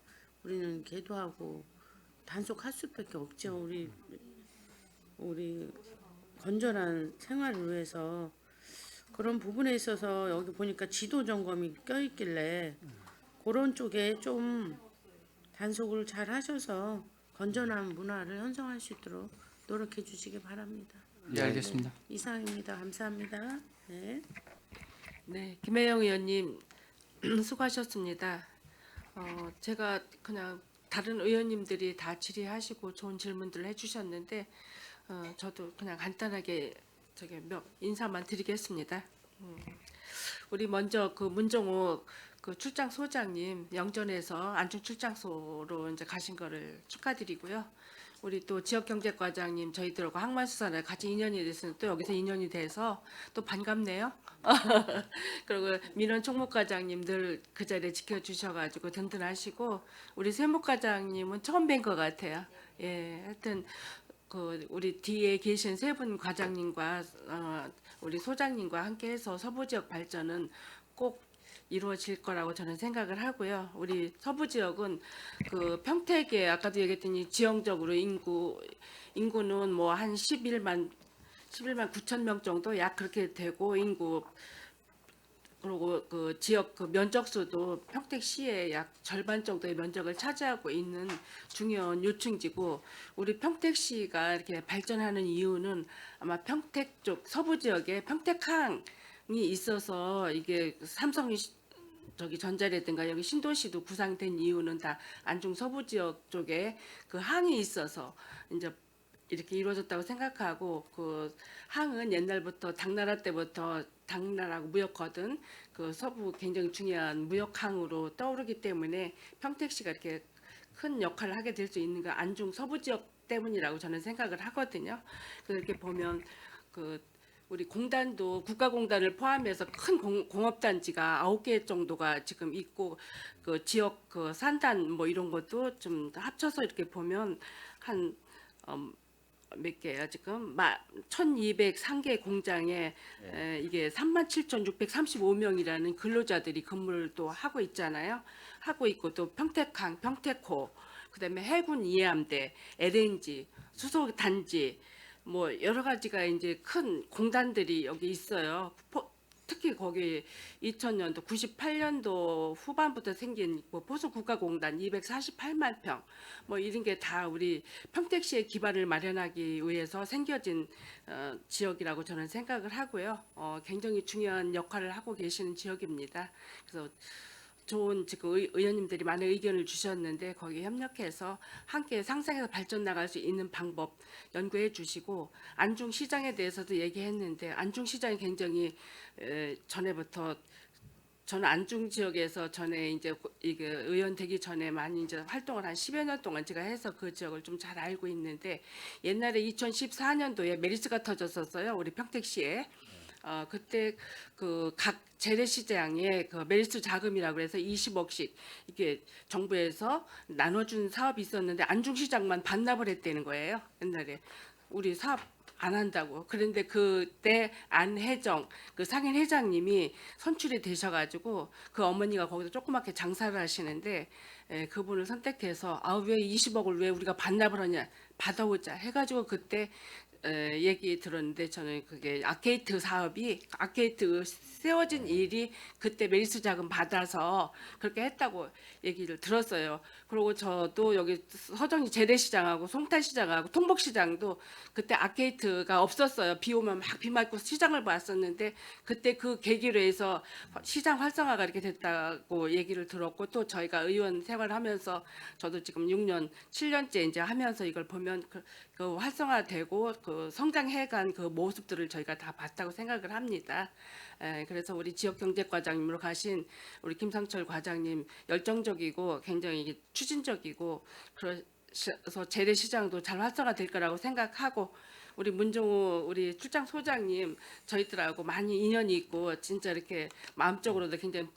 [SPEAKER 8] 우리는 계도하고 단속할 수밖에 없죠. 우리 건전한 생활을 위해서 그런 부분에 있어서 여기 보니까 지도 점검이 껴있길래 그런 쪽에 좀 단속을 잘 하셔서 건전한 문화를 형성할 수 있도록 노력해 주시기 바랍니다.
[SPEAKER 6] 네, 알겠습니다.
[SPEAKER 8] 이상입니다. 감사합니다. 네.
[SPEAKER 1] 네, 김혜영 의원님 수고하셨습니다. 제가 그냥 다른 의원님들이 다 질의하시고 좋은 질문들을 해주셨는데 저도 그냥 간단하게 인사만 드리겠습니다. 우리 먼저 그 문정호 그 출장소장님 영전에서 안중 출장소로 이제 가신 거를 축하드리고요. 우리 또 지역경제과장님 저희들하고 항만수산을 같이 인연이 됐으니 또 여기서 인연이 돼서 또 반갑네요. 그리고 민원 총무과장님 늘 그 자리에 지켜주셔가지고 든든하시고 우리 세무과장님은 처음 뵌 것 같아요. 예, 하여튼 그 우리 뒤에 계신 세 분 과장님과 우리 소장님과 함께해서 서부 지역 발전은 꼭 이루어질 거라고 저는 생각을 하고요. 우리 서부 지역은 그 평택에 아까도 얘기했더니 지형적으로 인구는 뭐 한 11만 9천 명 정도 약 그렇게 되고 인구 그리고 그 지역 그 면적수도 평택시의 약 절반 정도의 면적을 차지하고 있는 중요한 요충지고 우리 평택시가 이렇게 발전하는 이유는 아마 평택 쪽 서부 지역에 평택항이 있어서 이게 삼성이 전자라든가 여기 신도시도 구상된 이유는 다 안중 서부 지역 쪽에 그 항이 있어서 이제 이렇게 이루어졌다고 생각하고 그 항은 옛날부터 당나라 때부터 당나라하고 무역하던 그 서부 굉장히 중요한 무역항으로 떠오르기 때문에 평택시가 이렇게 큰 역할을 하게 될 수 있는 건 안중 서부 지역 때문이라고 저는 생각을 하거든요. 그렇게 보면 그 우리 공단도 국가공단을 포함해서 큰 공업단지가 9개 정도가 지금 있고 그 지역 그 산단 뭐 이런 것도 좀 합쳐서 이렇게 보면 한 몇 개야 지금 1,203개 공장에 이게 37,635명이라는 근로자들이 근무를 또 하고 있잖아요. 하고 있고 또 평택항, 평택호, 그다음에 해군 이해함대, LNG, 수소 단지 뭐 여러 가지가 이제 큰 공단들이 여기 있어요. 특히 거기 2000년도 98년도 후반부터 생긴 뭐 포수국가공단 248만 평 뭐 이런 게 다 우리 평택시의 기반을 마련하기 위해서 생겨진 지역이라고 저는 생각을 하고요. 굉장히 중요한 역할을 하고 계시는 지역입니다. 그래서 좋은 지금 의원님들이 많은 의견을 주셨는데 거기에 협력해서 함께 상생해서 발전 나갈 수 있는 방법 연구해 주시고 안중시장에 대해서도 얘기했는데 안중시장이 굉장히 전에부터 저는 안중 지역에서 전에 이제 이게 의원 되기 전에 많이 이제 활동을 한 10여 년 동안 제가 해서 그 지역을 좀 잘 알고 있는데 옛날에 2014년도에 메르스가 터졌었어요. 우리 평택시에. 그때 그 각 재래시장에 그 메리츠 자금이라고 해서 20억씩 이게 정부에서 나눠준 사업이 있었는데 안중시장만 반납을 했다는 거예요. 옛날에 우리 사업 안 한다고. 그런데 그때 안혜정 그 상인 회장님이 선출이 되셔가지고 그 어머니가 거기서 조그맣게 장사를 하시는데 그분을 선택해서 왜 20억을 왜 우리가 반납을 하냐 받아오자 해가지고 그때 얘기 들었는데 저는 그게 아케이트 사업이 아케이트 세워진 일이 그때 메리츠 자금 받아서 그렇게 했다고 얘기를 들었어요. 그리고 저도 여기 서정리 재래시장하고 송탄시장하고 통복시장도 그때 아케이트가 없었어요. 비 오면 막 비 맞고 시장을 봤었는데 그때 그 계기로 해서 시장 활성화가 이렇게 됐다고 얘기를 들었고 또 저희가 의원 생활하면서 저도 지금 6년 7년째 이제 하면서 이걸 보면 그 활성화되고 그 성장해간 그 모습들을 저희가 다 봤다고 생각을 합니다. 그래서 우리 지역경제과장님으로 가신 우리 김상철 과장님 열정적이고 굉장히 추진적이고 그래서 재래시장도 잘 활성화될 거라고 생각하고 우리 문종우 우리 출장 소장님 저희들하고 많이 인연이 있고 진짜 이렇게 마음적으로도 굉장히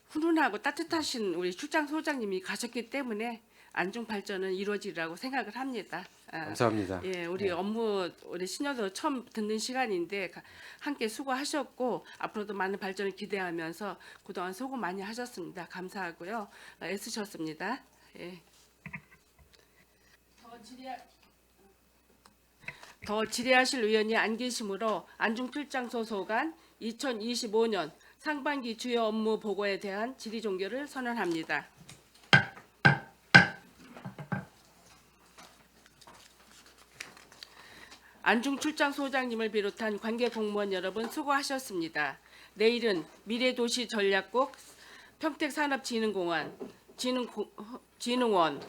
[SPEAKER 1] 훈훈하고 따뜻하신 우리 출장 소장님이 가셨기 때문에 안중 발전은 이루어지리라고 생각을 합니다.
[SPEAKER 2] 감사합니다.
[SPEAKER 1] 예, 우리 업무 우리 신여도 처음 듣는 시간인데 함께 수고하셨고 앞으로도 많은 발전을 기대하면서 그동안 수고 많이 하셨습니다. 감사하고요. 애쓰셨습니다. 예. 더 질의하실 의원이 안 계시므로 안중출장 소속안 2025년 상반기 주요 업무 보고에 대한 질의 종결을 선언합니다. 안중출장 소장님을 비롯한 관계 공무원 여러분 수고하셨습니다. 내일은 미래도시전략국 평택산업진흥공원 진흥원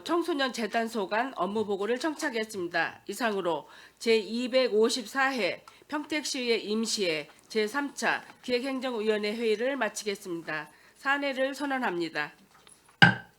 [SPEAKER 1] 청소년 재단 소관 업무 보고를 청취하겠습니다. 이상으로 제254회 평택시의 임시회 제3차 기획행정위원회 회의를 마치겠습니다. 사내를 선언합니다.